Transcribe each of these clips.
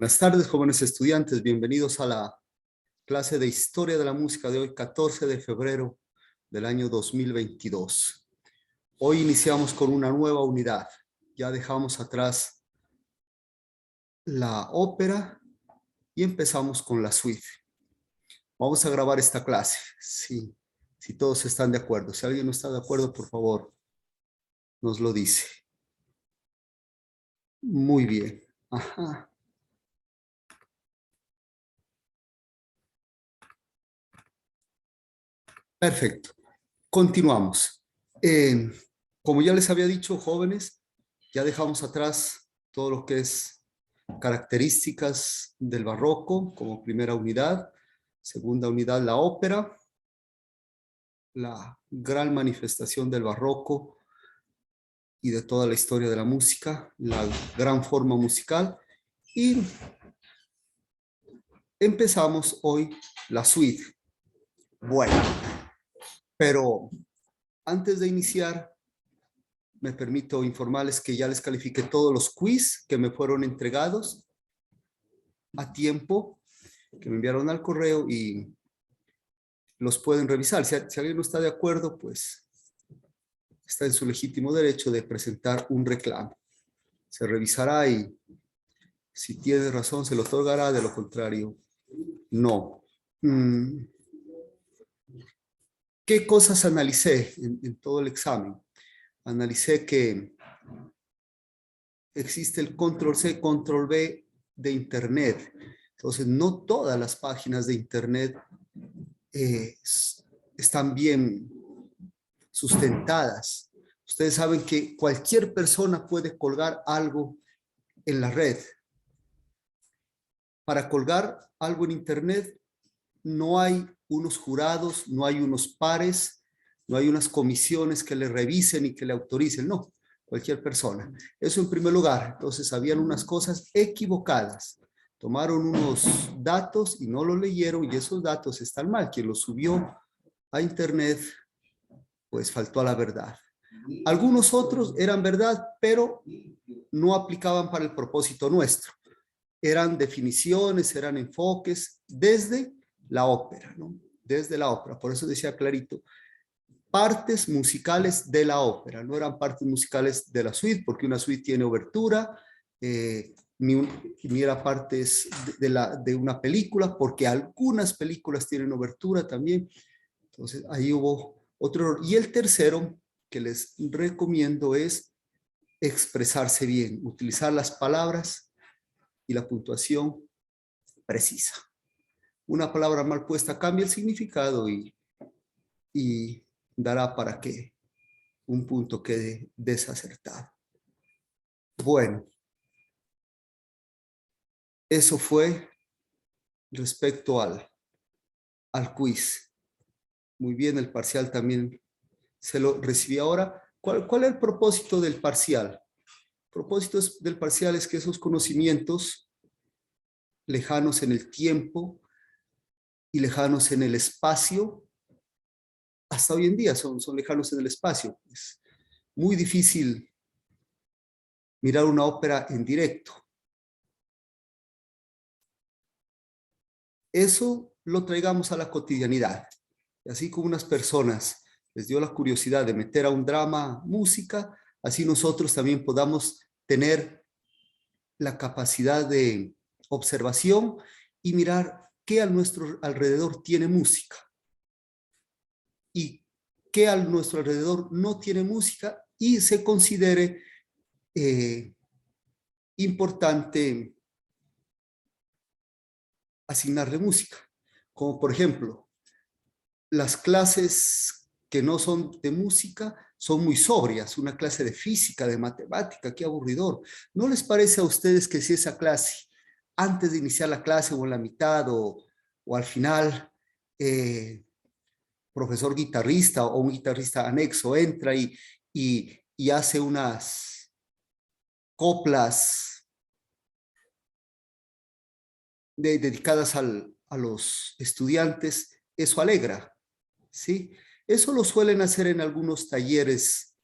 Buenas tardes, jóvenes estudiantes. Bienvenidos a la clase de Historia de la Música de hoy, 14 de febrero del año 2022. Hoy iniciamos con una nueva unidad. Ya dejamos atrás la ópera y empezamos con la suite. Vamos a grabar esta clase, si todos están de acuerdo. Si alguien no está de acuerdo, por favor, nos lo dice. Muy bien. Ajá. Perfecto. Continuamos. Como ya les había dicho, jóvenes, ya dejamos atrás todo lo que es características del barroco como primera unidad. Segunda unidad, la ópera, la gran manifestación del barroco y de toda la historia de la música, la gran forma musical. Y empezamos hoy la suite. Bueno, pero antes de iniciar, me permito informarles que ya les califiqué todos los quiz que me fueron entregados a tiempo, que me enviaron al correo y los pueden revisar. Si alguien no está de acuerdo, pues está en su legítimo derecho de presentar un reclamo. Se revisará y si tiene razón se le otorgará, de lo contrario, no. ¿Qué cosas analicé en todo el examen? Analicé que existe el control-C, control-V de Internet. Entonces, no todas las páginas de Internet están bien sustentadas. Ustedes saben que cualquier persona puede colgar algo en la red. Para colgar algo en Internet no hay unos jurados, no hay unos pares, no hay unas comisiones que le revisen y que le autoricen, no, cualquier persona. Eso en primer lugar. Entonces habían unas cosas equivocadas. Tomaron unos datos y no los leyeron y esos datos están mal. Quien los subió a Internet, pues faltó a la verdad. Algunos otros eran verdad, pero no aplicaban para el propósito nuestro. Eran definiciones, eran enfoques desde la ópera, ¿no? Desde la ópera. Por eso decía clarito, partes musicales de la ópera, no eran partes musicales de la suite, porque una suite tiene obertura, ni era partes de una película, porque algunas películas tienen obertura también. Entonces ahí hubo otro error. Y el tercero que les recomiendo es expresarse bien, utilizar las palabras y la puntuación precisa. Una palabra mal puesta cambia el significado y dará para que un punto quede desacertado. Bueno, eso fue respecto al quiz. Muy bien, el parcial también se lo recibí ahora. ¿Cuál es el propósito del parcial? El propósito del parcial es que esos conocimientos lejanos en el tiempo y lejanos en el espacio, hasta hoy en día son lejanos en el espacio. Es muy difícil mirar una ópera en directo. Eso lo traigamos a la cotidianidad. Y así como unas personas les dio la curiosidad de meter a un drama música, así nosotros también podamos tener la capacidad de observación y mirar qué a nuestro alrededor tiene música y qué a nuestro alrededor no tiene música y se considere importante asignarle música. Como por ejemplo, las clases que no son de música son muy sobrias, una clase de física, de matemática, qué aburridor. ¿No les parece a ustedes que si esa clase, antes de iniciar la clase o en la mitad o al final, profesor guitarrista o un guitarrista anexo entra y hace unas coplas dedicadas a los estudiantes, eso alegra, ¿sí? Eso lo suelen hacer en algunos talleres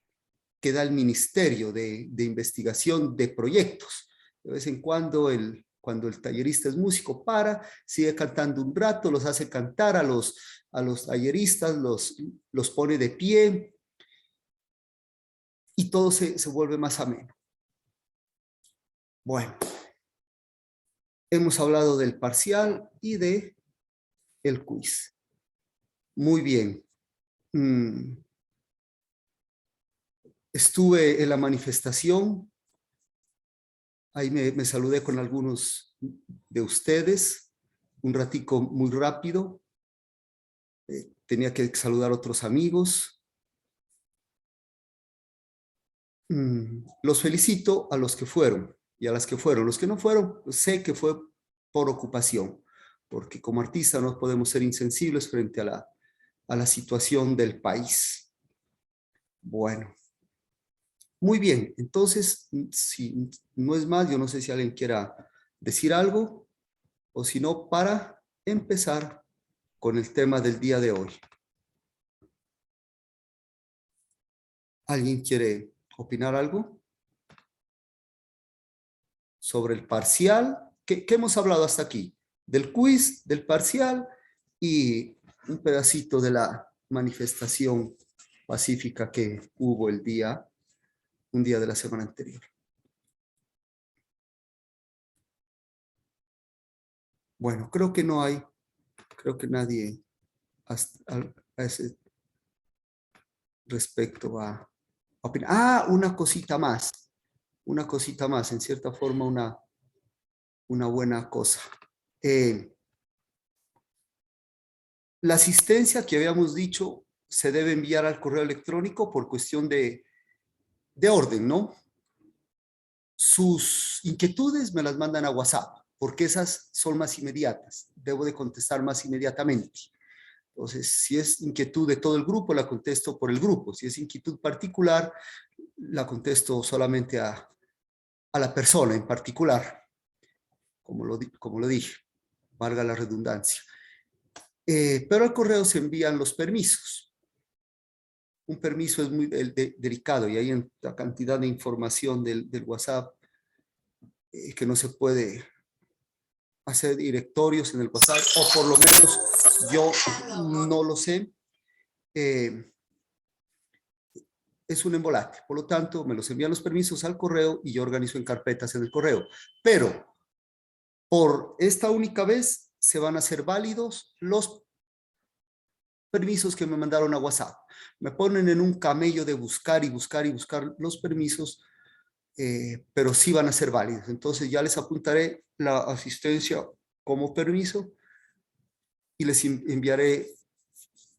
que da el Ministerio de Investigación de Proyectos. De vez en cuando cuando el tallerista es músico, para, sigue cantando un rato, los hace cantar a los talleristas, los pone de pie y todo se vuelve más ameno. Bueno, hemos hablado del parcial y de el quiz. Muy bien. Estuve en la manifestación. Ahí me saludé con algunos de ustedes. Un ratico muy rápido. Tenía que saludar a otros amigos. Los felicito a los que fueron y a las que fueron. Los que no fueron, sé que fue por ocupación, porque como artistas no podemos ser insensibles frente a la situación del país. Bueno, muy bien. Entonces, si no es más, yo no sé si alguien quiera decir algo, o si no, para empezar con el tema del día de hoy. ¿Alguien quiere opinar algo sobre el parcial? ¿Qué hemos hablado hasta aquí? Del quiz, del parcial y un pedacito de la manifestación pacífica que hubo un día de la semana anterior. Bueno, creo que nadie a ese respecto va a opinar. Ah, una cosita más, en cierta forma una buena cosa. La asistencia que habíamos dicho se debe enviar al correo electrónico por cuestión de orden, ¿no? Sus inquietudes me las mandan a WhatsApp, porque esas son más inmediatas. Debo de contestar más inmediatamente. Entonces, si es inquietud de todo el grupo, la contesto por el grupo. Si es inquietud particular, la contesto solamente a la persona en particular, como lo dije, valga la redundancia. Pero al correo se envían los permisos. Un permiso es muy delicado y hay la cantidad de información del WhatsApp que no se puede hacer directorios en el WhatsApp, o por lo menos yo no lo sé. Es un embolate. Por lo tanto, me los envían los permisos al correo y yo organizo en carpetas en el correo. Pero por esta única vez se van a hacer válidos los permisos que me mandaron a WhatsApp. Me ponen en un camello de buscar y buscar y buscar los permisos, pero sí van a ser válidos. Entonces ya les apuntaré la asistencia como permiso y les enviaré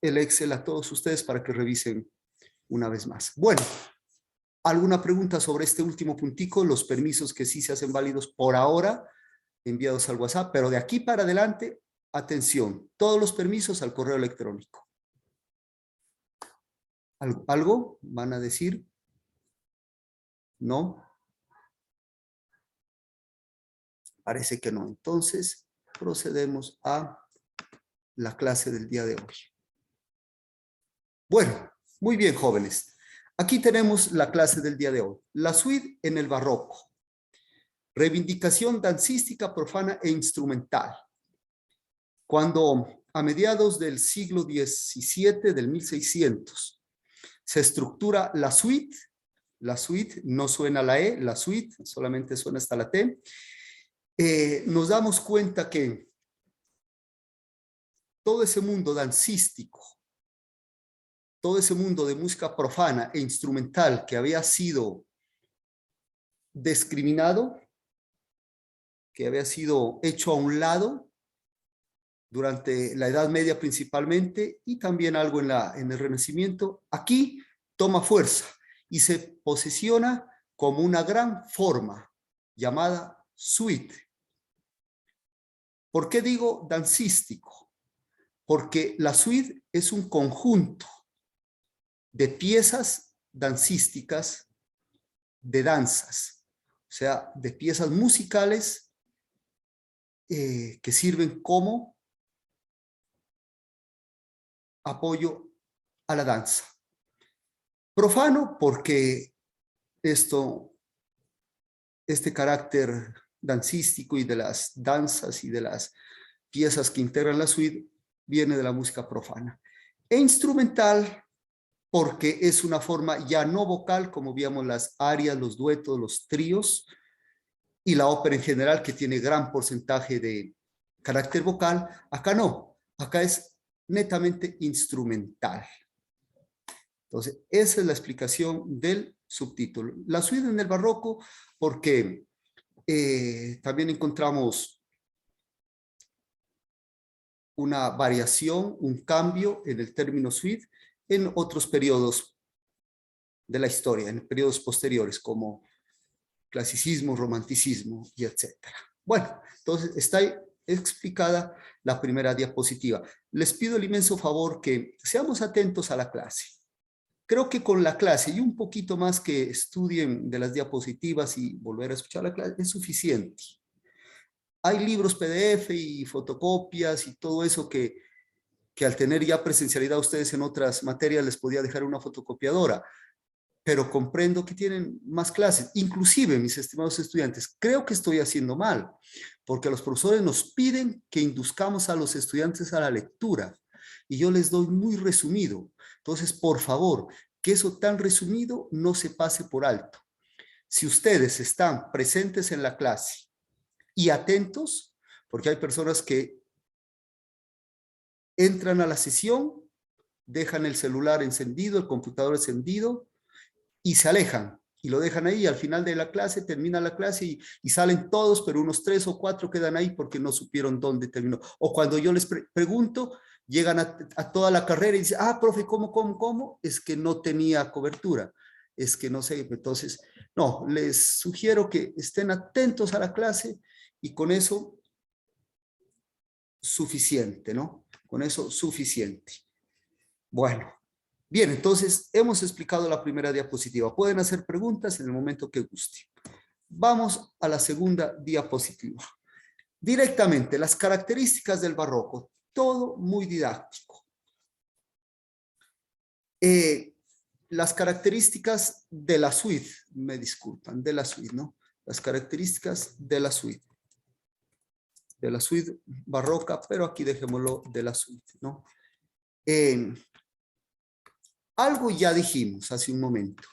el Excel a todos ustedes para que revisen una vez más. Bueno, ¿alguna pregunta sobre este último puntico? Los permisos que sí se hacen válidos por ahora, enviados al WhatsApp, pero de aquí para adelante, atención, todos los permisos al correo electrónico. ¿Algo van a decir? ¿No? Parece que no. Entonces, procedemos a la clase del día de hoy. Bueno, muy bien, jóvenes. Aquí tenemos la clase del día de hoy. La suite en el barroco. Reivindicación dancística, profana e instrumental. Cuando a mediados del siglo XVII, del 1600, se estructura la suite no suena la E, la suite solamente suena hasta la T, nos damos cuenta que todo ese mundo dancístico, todo ese mundo de música profana e instrumental que había sido discriminado, que había sido hecho a un lado durante la Edad Media principalmente y también algo en el Renacimiento, aquí toma fuerza y se posiciona como una gran forma llamada suite. ¿Por qué digo dancístico? Porque la suite es un conjunto de piezas dancísticas, de danzas, o sea, de piezas musicales que sirven como apoyo a la danza. Profano porque este carácter dancístico y de las danzas y de las piezas que integran la suite viene de la música profana. E instrumental porque es una forma ya no vocal, como víamos las arias, los duetos, los tríos, y la ópera en general, que tiene gran porcentaje de carácter vocal. Acá no, acá es netamente instrumental. Entonces, esa es la explicación del subtítulo. La suite en el barroco, porque también encontramos una variación, un cambio en el término suite en otros periodos de la historia, en periodos posteriores, como clasicismo, romanticismo y etcétera. Bueno, entonces está explicada la primera diapositiva. Les pido el inmenso favor que seamos atentos a la clase. Creo que con la clase y un poquito más que estudien de las diapositivas y volver a escuchar la clase es suficiente. Hay libros PDF y fotocopias y todo eso que al tener ya presencialidad ustedes en otras materias les podía dejar una fotocopiadora, pero comprendo que tienen más clases. Inclusive, mis estimados estudiantes, creo que estoy haciendo mal, porque los profesores nos piden que induzcamos a los estudiantes a la lectura, y yo les doy muy resumido. Entonces, por favor, que eso tan resumido no se pase por alto. Si ustedes están presentes en la clase y atentos, porque hay personas que entran a la sesión, dejan el celular encendido, el computador encendido y se alejan y lo dejan ahí. Al final de la clase, termina la clase y salen todos, pero unos 3 o 4 quedan ahí porque no supieron dónde terminó. O cuando yo les pregunto, llegan a toda la carrera y dicen, ah, profe, ¿cómo? Es que no tenía cobertura. Es que no sé. Entonces, no, les sugiero que estén atentos a la clase y con eso suficiente, ¿no? Con eso suficiente. Bueno, bien, entonces hemos explicado la primera diapositiva. Pueden hacer preguntas en el momento que guste. Vamos a la segunda diapositiva. Directamente, las características del barroco. Todo muy didáctico. Las características de la suite, me disculpan, de la suite, ¿no? Las características de la suite. De la suite barroca, pero aquí dejémoslo de la suite, ¿no? Algo ya dijimos hace un momento,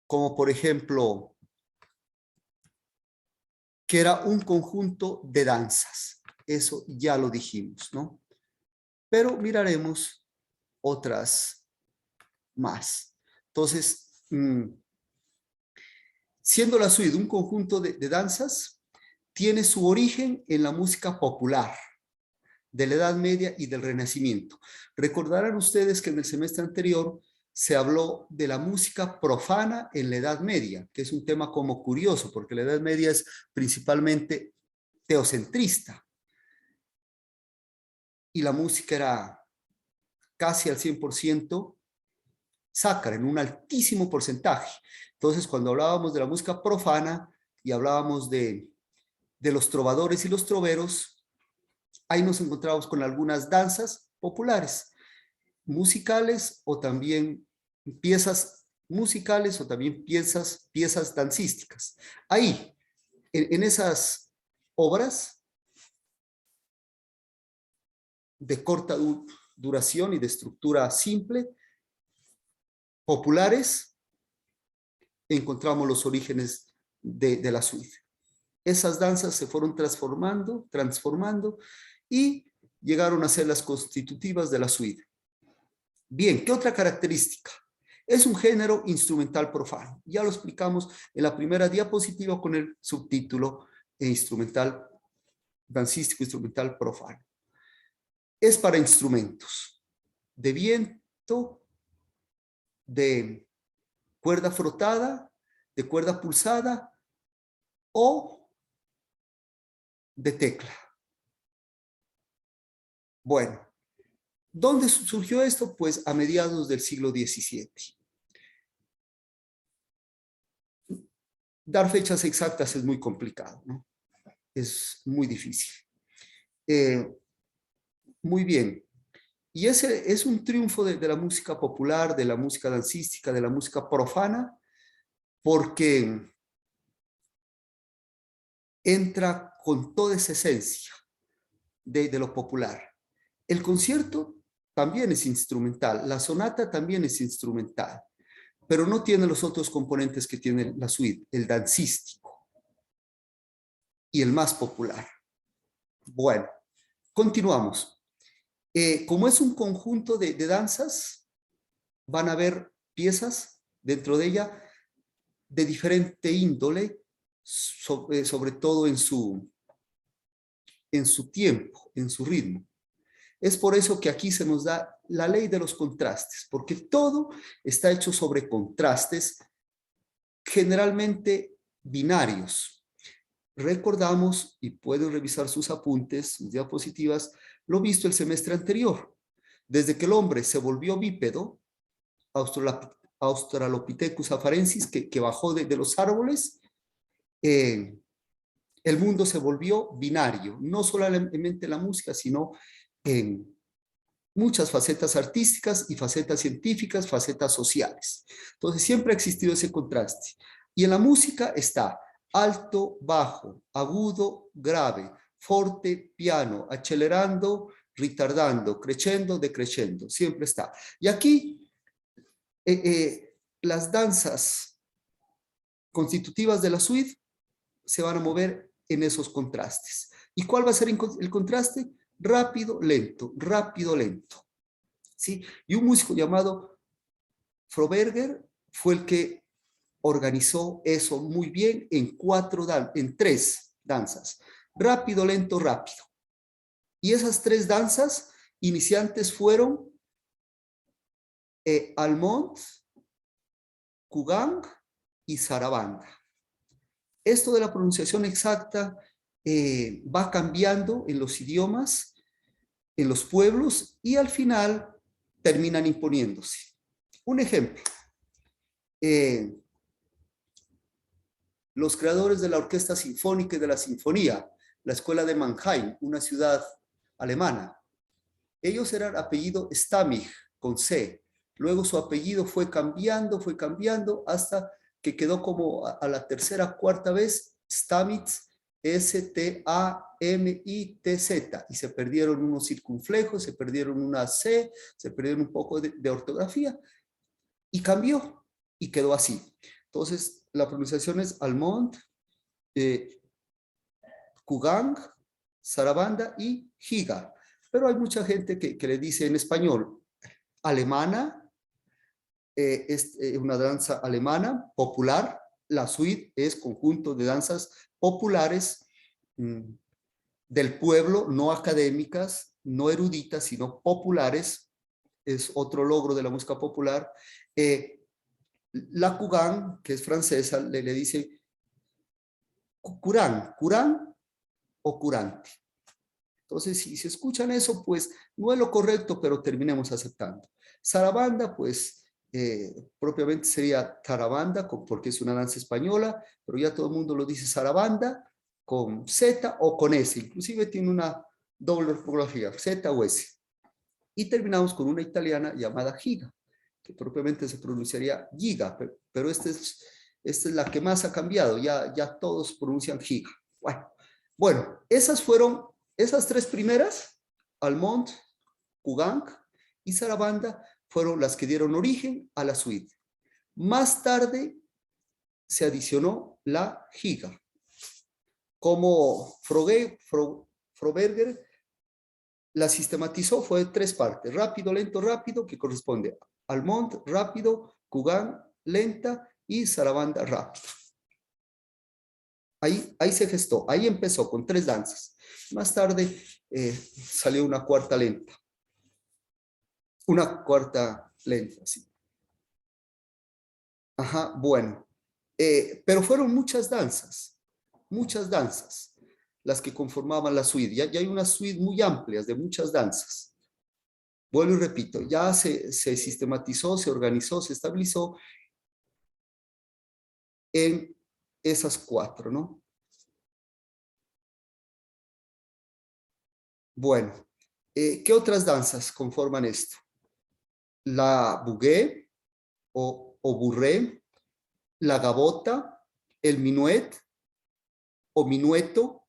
como por ejemplo, que era un conjunto de danzas. Eso ya lo dijimos, ¿no? Pero miraremos otras más. Entonces, siendo la suite un conjunto de danzas, tiene su origen en la música popular de la Edad Media y del Renacimiento. Recordarán ustedes que en el semestre anterior se habló de la música profana en la Edad Media, que es un tema como curioso, porque la Edad Media es principalmente teocentrista. Y la música era casi al 100% sacra, en un altísimo porcentaje. Entonces, cuando hablábamos de la música profana y hablábamos de los trovadores y los troveros, ahí nos encontramos con algunas danzas populares, musicales o también piezas musicales o también piezas dancísticas. Ahí, en esas obras de corta duración y de estructura simple, populares, encontramos los orígenes de la suite. Esas danzas se fueron transformando y llegaron a ser las constitutivas de la suite. Bien, ¿qué otra característica? Es un género instrumental profano. Ya lo explicamos en la primera diapositiva con el subtítulo instrumental, dancístico instrumental profano. Es para instrumentos de viento, de cuerda frotada, de cuerda pulsada o de tecla. Bueno, ¿dónde surgió esto? Pues a mediados del siglo XVII. Dar fechas exactas es muy complicado, ¿no? Es muy difícil. Muy bien. Y ese es un triunfo de la música popular, de la música dancística, de la música profana, porque entra con toda esa esencia de lo popular. El concierto también es instrumental, la sonata también es instrumental, pero no tiene los otros componentes que tiene la suite, el dancístico y el más popular. Bueno, continuamos. Como es un conjunto de danzas, van a haber piezas dentro de ella de diferente índole, sobre todo en su tiempo, en su ritmo. Es por eso que aquí se nos da la ley de los contrastes, porque todo está hecho sobre contrastes generalmente binarios. Recordamos, y pueden revisar sus apuntes, sus diapositivas, lo visto el semestre anterior. Desde que el hombre se volvió bípedo, Australopithecus afarensis, que bajó de los árboles, el mundo se volvió binario, no solamente la música, sino en muchas facetas artísticas y facetas científicas, facetas sociales. Entonces siempre ha existido ese contraste. Y en la música está alto, bajo, agudo, grave, forte, piano, acelerando, retardando, crescendo, decrescendo, siempre está. Y aquí las danzas constitutivas de la suite se van a mover en esos contrastes. ¿Y cuál va a ser el contraste? Rápido, lento, rápido, lento. ¿Sí? Y un músico llamado Froberger fue el que organizó eso muy bien en tres danzas. Rápido, lento, rápido. Y esas tres danzas iniciantes fueron Almond, Kugang y Sarabanda. Esto de la pronunciación exacta va cambiando en los idiomas, en los pueblos, y al final terminan imponiéndose. Un ejemplo. Los creadores de la Orquesta Sinfónica y de la Sinfonía, la Escuela de Mannheim, una ciudad alemana, ellos eran apellido Stammig, con C. Luego su apellido fue cambiando hasta que quedó como a la tercera, cuarta vez, Stamitz, S-T-A-M-I-T-Z, y se perdieron unos circunflejos, se perdieron una C, se perdieron un poco de ortografía, y cambió, y quedó así. Entonces, la pronunciación es Almond, Kugang, Sarabanda y Giga. Pero hay mucha gente que le dice en español, alemana, es una danza alemana popular. La suite es conjunto de danzas populares del pueblo, no académicas, no eruditas, sino populares. Es otro logro de la música popular. La Kugan, que es francesa, le dice Curán o curante. Entonces, si se escuchan eso, pues no es lo correcto, pero terminemos aceptando. Sarabanda, pues propiamente sería tarabanda, porque es una danza española, pero ya todo el mundo lo dice sarabanda, con Z o con S. Inclusive tiene una doble ortografía, Z o S. Y terminamos con una italiana llamada giga, que propiamente se pronunciaría giga, pero esta es la que más ha cambiado, ya todos pronuncian giga. Bueno, esas tres primeras, Almond, Kugang y Sarabanda, fueron las que dieron origen a la suite. Más tarde se adicionó la giga. Como Froberger la sistematizó, fue de tres partes: rápido, lento, rápido, que corresponde a Almond, rápido, Kugang, lenta, y Sarabanda, rápido. Ahí se gestó, ahí empezó con tres danzas. Más tarde salió una cuarta lenta. Una cuarta lenta, sí. Ajá, bueno. Pero fueron muchas danzas, las que conformaban la suite. Ya hay unas suites muy amplias de muchas danzas. Vuelvo y repito, ya se sistematizó, se organizó, se estabilizó en esas cuatro, ¿no? Bueno, ¿qué otras danzas conforman esto? La bouguet o bourrée, la gavota, el minuet, o minueto,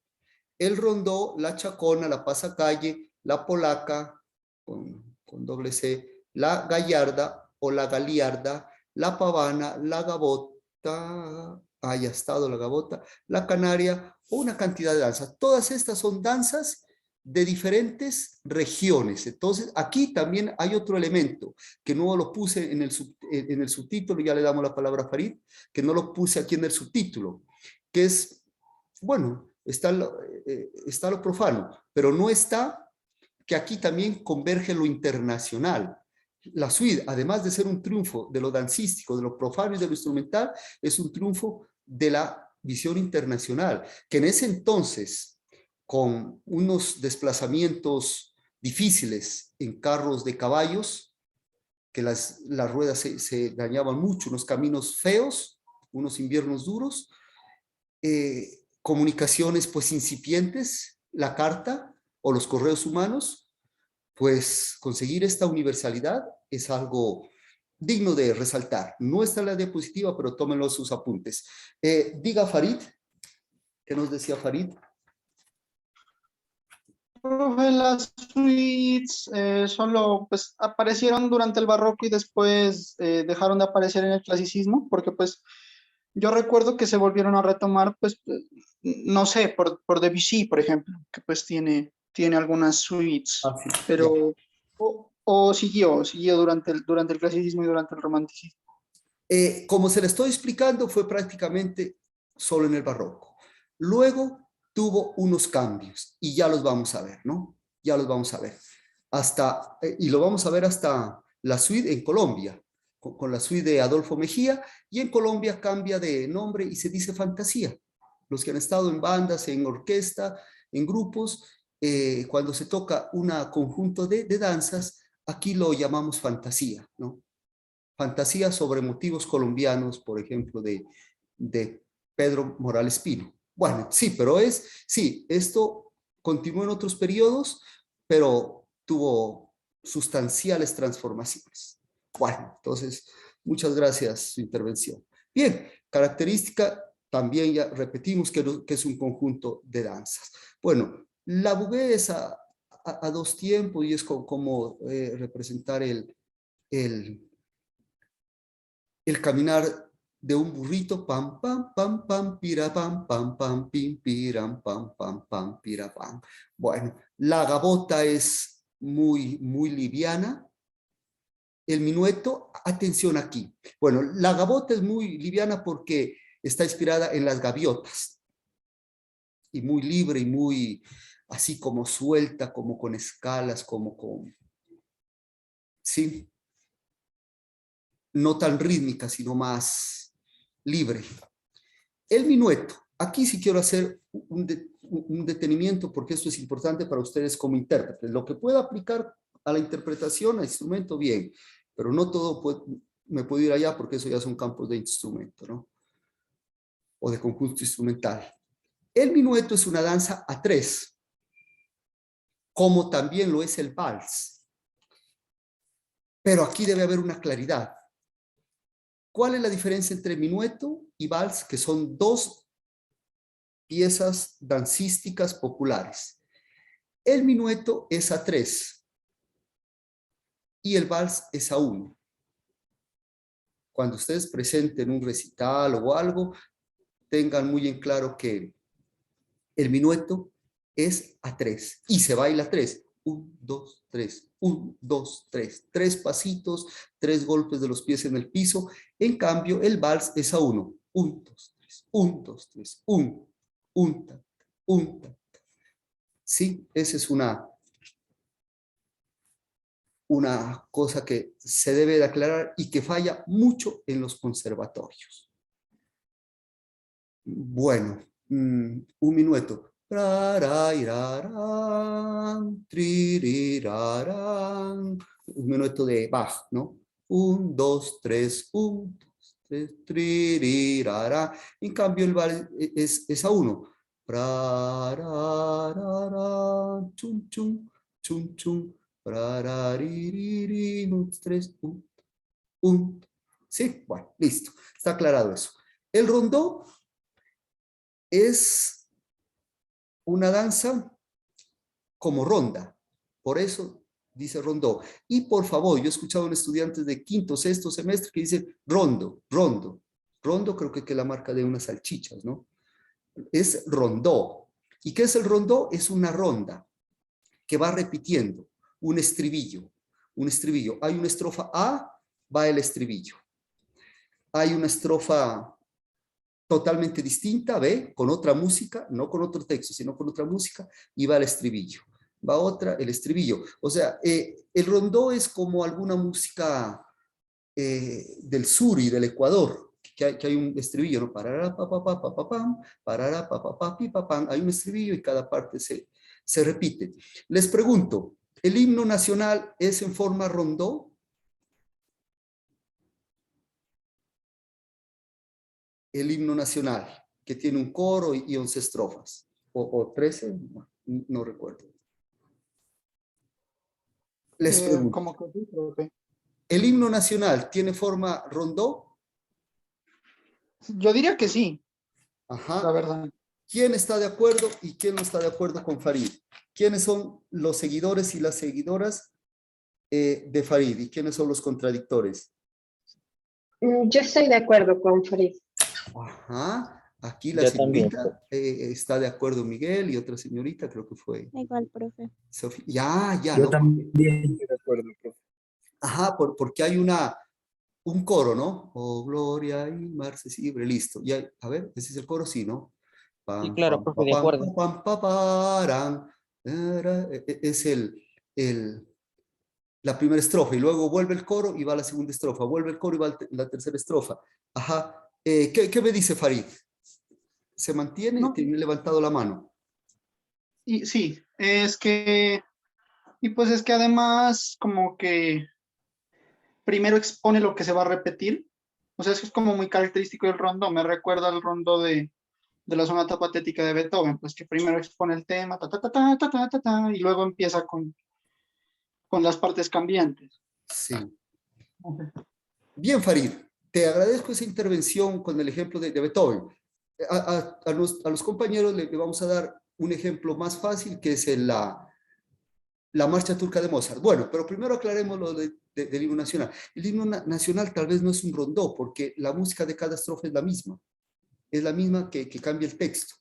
el rondó, la chacona, la pasacalle, la polaca, con doble C, la gallarda o la galiarda, la pavana, la gabota, haya estado la gabota, la canaria o una cantidad de danzas. Todas estas son danzas de diferentes regiones. Entonces, aquí también hay otro elemento que no lo puse en el subtítulo, ya le damos la palabra a Farid, que no lo puse aquí en el subtítulo, que es, bueno, está lo profano, pero no está que aquí también converge lo internacional. La suite, además de ser un triunfo de lo dancístico, de lo profano y de lo instrumental, es un triunfo de la visión internacional, que en ese entonces, con unos desplazamientos difíciles en carros de caballos, que las ruedas se dañaban mucho, unos caminos feos, unos inviernos duros, comunicaciones pues incipientes, la carta o los correos humanos, pues conseguir esta universalidad es algo digno de resaltar. No está en la diapositiva, pero tómenlo sus apuntes. Diga Farid, ¿qué nos decía Farid? Profe, las suites solo pues aparecieron durante el barroco y después dejaron de aparecer en el clasicismo, porque pues yo recuerdo que se volvieron a retomar, pues, no sé, por Debussy, por ejemplo, que pues tiene algunas suites, Ah, sí, ya. pero, o siguió durante el clasicismo y durante el romanticismo. Como se le estoy explicando, fue prácticamente solo en el barroco. Luego tuvo unos cambios y ya los vamos a ver, ¿no? Ya los vamos a ver. Y lo vamos a ver hasta la suite en Colombia, con la suite de Adolfo Mejía, y en Colombia cambia de nombre y se dice fantasía. Los que han estado en bandas, en orquesta, en grupos, cuando se toca un conjunto de danzas, aquí lo llamamos fantasía, ¿no? Fantasía sobre motivos colombianos, por ejemplo, de Pedro Morales Pino. Bueno, sí, pero sí, esto continuó en otros periodos, pero tuvo sustanciales transformaciones. Bueno, entonces, muchas gracias su intervención. Bien, característica, también ya repetimos que es un conjunto de danzas. Bueno, la bugué es a dos tiempos y es como representar el caminar de un burrito, pam, pam, pam, pam, pira, pam, pam, pam, pim, piram, pam, pam, pam, pira, pam. Bueno, la gabota es muy liviana. El minueto, atención aquí. Bueno, la gabota es muy liviana porque está inspirada en las gaviotas y muy libre y muy así como suelta, como con escalas, como con, sí, no tan rítmica, sino más libre. El minueto. Aquí sí quiero hacer un detenimiento porque esto es importante para ustedes como intérpretes. Lo que pueda aplicar a la interpretación, a instrumento, bien, pero no todo me puedo ir allá porque eso ya son campos de instrumento, ¿no? O de conjunto instrumental. El minueto es una danza a tres, como también lo es el vals. Pero aquí debe haber una claridad. ¿Cuál es la diferencia entre minueto y vals? Que son dos piezas dancísticas populares. El minueto es a 3 y el vals es a 1. Cuando ustedes presenten un recital o algo, tengan muy en claro que el minueto es a 3 y se baila 3. 1, 2, 3, 1, 2, 3. 3 pasitos, 3 golpes de los pies en el piso. En cambio, el vals es a 1. 1, 2, 3, 1, 2, 3, 1, 1, 1. Sí, esa es una cosa que se debe de aclarar y que falla mucho en los conservatorios. Bueno, un minueto. Un minueto de Bach, ¿no? 1, 2, 3, 1, 2, 3, tririrara. En cambio, el vals es a 1. Chum, chum, chum, chum. 3, 1, 1. Sí, bueno, listo. Está aclarado eso. El rondó es una danza como ronda. Por eso dice rondó. Y por favor, yo he escuchado a un estudiante de quinto, sexto semestre que dice rondo, rondo. Rondo creo que es la marca de unas salchichas, ¿no? Es rondó. ¿Y qué es el rondó? Es una ronda que va repitiendo un estribillo. Un estribillo. Hay una estrofa A, va el estribillo. Hay una estrofa totalmente distinta, ¿ve? Con otra música, no con otro texto, sino con otra música, y va el estribillo. Va otra, el estribillo. O sea, el rondó es como alguna música del sur y del Ecuador, que hay un estribillo, ¿no? Parará, pa, pa, pa, pa, pa, pam, parará, pa, pa, pa, pi, pa, pam. Hay un estribillo y cada parte se repite. Les pregunto, ¿el himno nacional es en forma rondó? El himno nacional, que tiene un coro y 11 estrofas, o 13, no recuerdo. Les pregunto, Como que sí, profe. ¿el himno nacional tiene forma rondó? Yo diría que sí, la Ajá. verdad. ¿Quién está de acuerdo y quién no está de acuerdo con Farid? ¿Quiénes son los seguidores y las seguidoras de Farid y quiénes son los contradictores? Yo estoy de acuerdo con Farid. Ajá. Aquí la Yo también. señorita está de acuerdo, Miguel, y otra señorita creo que fue Igual, profe. Sofía. Ya, Yo ¿no? también estoy de acuerdo, profe. Ajá, porque hay un coro, ¿no? Oh, gloria y marcesible, listo. Ya, a ver, ese es el coro, sí, ¿no? Sí, Pam, claro, pam, profe, pam, de pam, acuerdo. pam, pam, paran. Es el, la primera estrofa y luego vuelve el coro y va la segunda estrofa, vuelve el coro y va la tercera estrofa. Ajá. ¿Qué me dice Farid? ¿Se mantiene? No, Tiene levantado la mano. y sí, es que, y pues es que además como que primero expone lo que se va a repetir. O sea, eso es como muy característico del rondo. Me recuerda al rondo de la sonata patética de Beethoven, pues que primero expone el tema, ta, ta, ta, ta, ta, ta, ta, ta, y luego empieza con las partes cambiantes. Sí. Bien, Farid. Te agradezco esa intervención con el ejemplo de Beethoven. A los compañeros le vamos a dar un ejemplo más fácil, que es la marcha turca de Mozart. Bueno, pero primero aclaremos lo del himno nacional. El himno nacional tal vez no es un rondó, porque la música de cada estrofa es la misma que cambia el texto.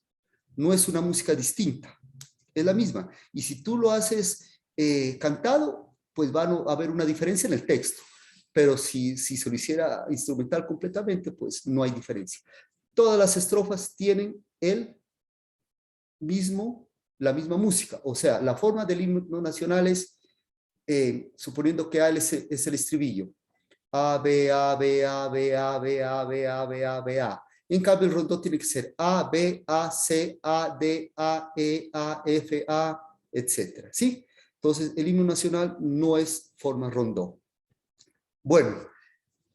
No es una música distinta, es la misma. Y si tú lo haces cantado, pues va a haber una diferencia en el texto. Pero si se lo hiciera instrumental completamente, pues no hay diferencia. Todas las estrofas tienen la misma música. O sea, la forma del himno nacional es, suponiendo que A es el estribillo. A, B, A, B, A, B, A, B, A, B, A, B, A, B, A. En cambio, el rondó tiene que ser A, B, A, C, A, D, A, E, A, F, A, etcétera. ¿Sí? Entonces, el himno nacional no es forma rondó. Bueno,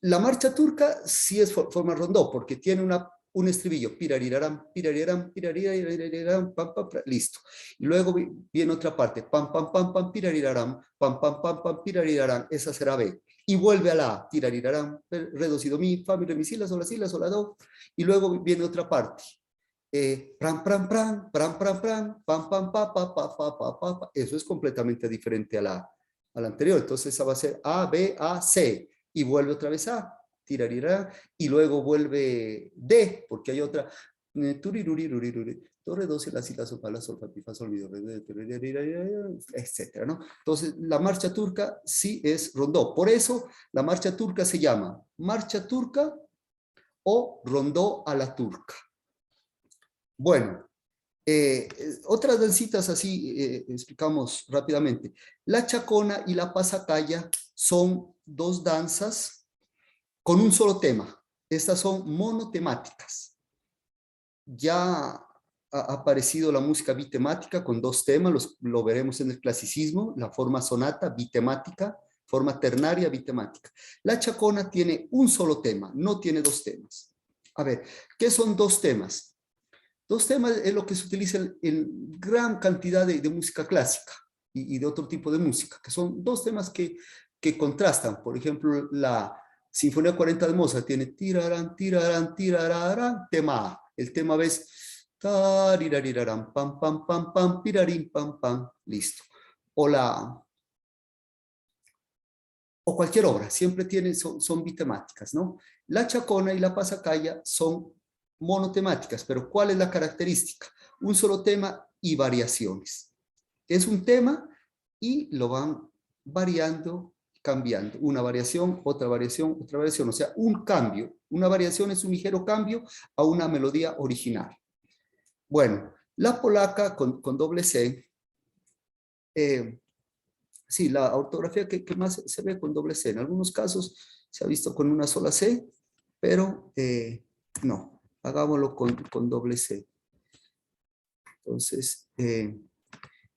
la marcha turca sí es forma rondó, porque tiene un estribillo, pirariraram, pirariraram, pirariraram, pam, pam, pam, listo. Y luego viene otra parte, pam, pam, pam, pam, pirariraram, pam, pam, pam, pam, pirariraram, esa será B. Y vuelve a la A, tirariraram, re, do, si, do, mi, fa, mi, re, mi, si, la, do. Y luego viene otra parte. Pram, pram, pram, pram, pram, pram, pam, pam, pa, pa, pa, pa, pa, pa, pa. Eso es completamente diferente a la anterior. Entonces esa va a ser A, B, A, C. Y vuelve otra vez A, tirarirá, y luego vuelve D, porque hay otra. Do, re, do, si, la, sol, fa, la, sol, fa, mi, fa, sol, mi, do, re, etcétera, ¿no? Entonces, la marcha turca sí es rondó. Por eso, la marcha turca se llama marcha turca o rondó a la turca. Bueno, otras dancitas así explicamos rápidamente. La chacona y la pasacalla son dos danzas con un solo tema. Estas son monotemáticas. Ya ha aparecido la música bitemática con dos temas, lo veremos en el clasicismo, la forma sonata bitemática, forma ternaria bitemática. La chacona tiene un solo tema, no tiene dos temas. A ver, ¿qué son dos temas? Dos temas es lo que se utiliza en gran cantidad de música clásica y de otro tipo de música, que son dos temas que contrastan. Por ejemplo, la Sinfonía 40 de Mozart tiene tirarán, tirarán, tirarán, tema A. El tema B es Tarirariraram, pam, pam, pam, pam, pirarim, pam, pam. Listo. O cualquier obra, siempre son bitemáticas, ¿no? La Chacona y la Pasacalla son monotemáticas, pero ¿cuál es la característica? Un solo tema y variaciones. Es un tema y lo van variando, cambiando. Una variación, otra variación, otra variación. O sea, un cambio. Una variación es un ligero cambio a una melodía original. Bueno, la polaca con doble C, sí, la ortografía que más se ve con doble C. En algunos casos se ha visto con una sola C, pero no, hagámoslo con doble C. Entonces,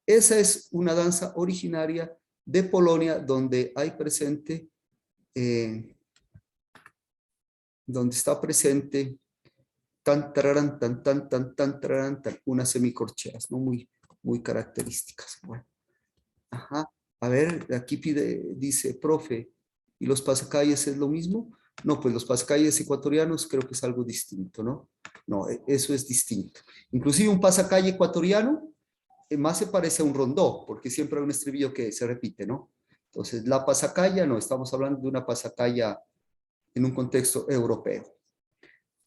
esa es una danza originaria de Polonia donde hay presente, donde está presente tan, tararán, tan, tan, tan, tan, tararán, tan, unas semicorcheas, ¿no? Muy características. Bueno, ajá. A ver, aquí dice, profe, ¿y los pasacalles es lo mismo? No, pues los pasacalles ecuatorianos creo que es algo distinto, ¿no? No, eso es distinto. Inclusive un pasacalle ecuatoriano más se parece a un rondó, porque siempre hay un estribillo que se repite, ¿no? Entonces, la pasacalla, no, estamos hablando de una pasacalla en un contexto europeo.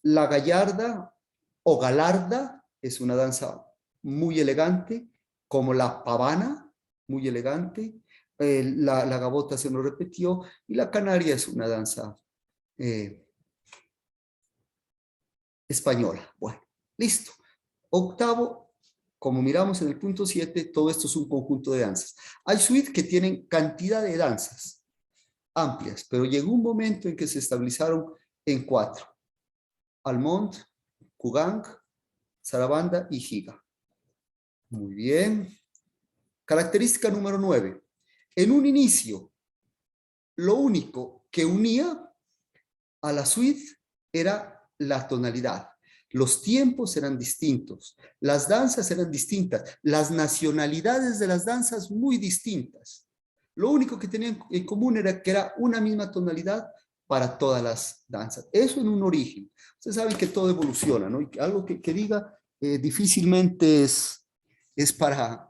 La gallarda o galarda es una danza muy elegante, como la pavana, muy elegante. La gabota se nos repitió, y la canaria es una danza española. Bueno, listo. Octavo, como miramos en el punto 7, todo esto es un conjunto de danzas. Hay suites que tienen cantidad de danzas amplias, pero llegó un momento en que se estabilizaron en 4. Almond, Kugang, Sarabanda y Giga. Muy bien. Característica número 9. En un inicio, lo único que unía a la suite era la tonalidad. Los tiempos eran distintos, las danzas eran distintas, las nacionalidades de las danzas muy distintas. Lo único que tenían en común era que era una misma tonalidad para todas las danzas. Eso en un origen. Ustedes saben que todo evoluciona, ¿no? Y algo que diga difícilmente es para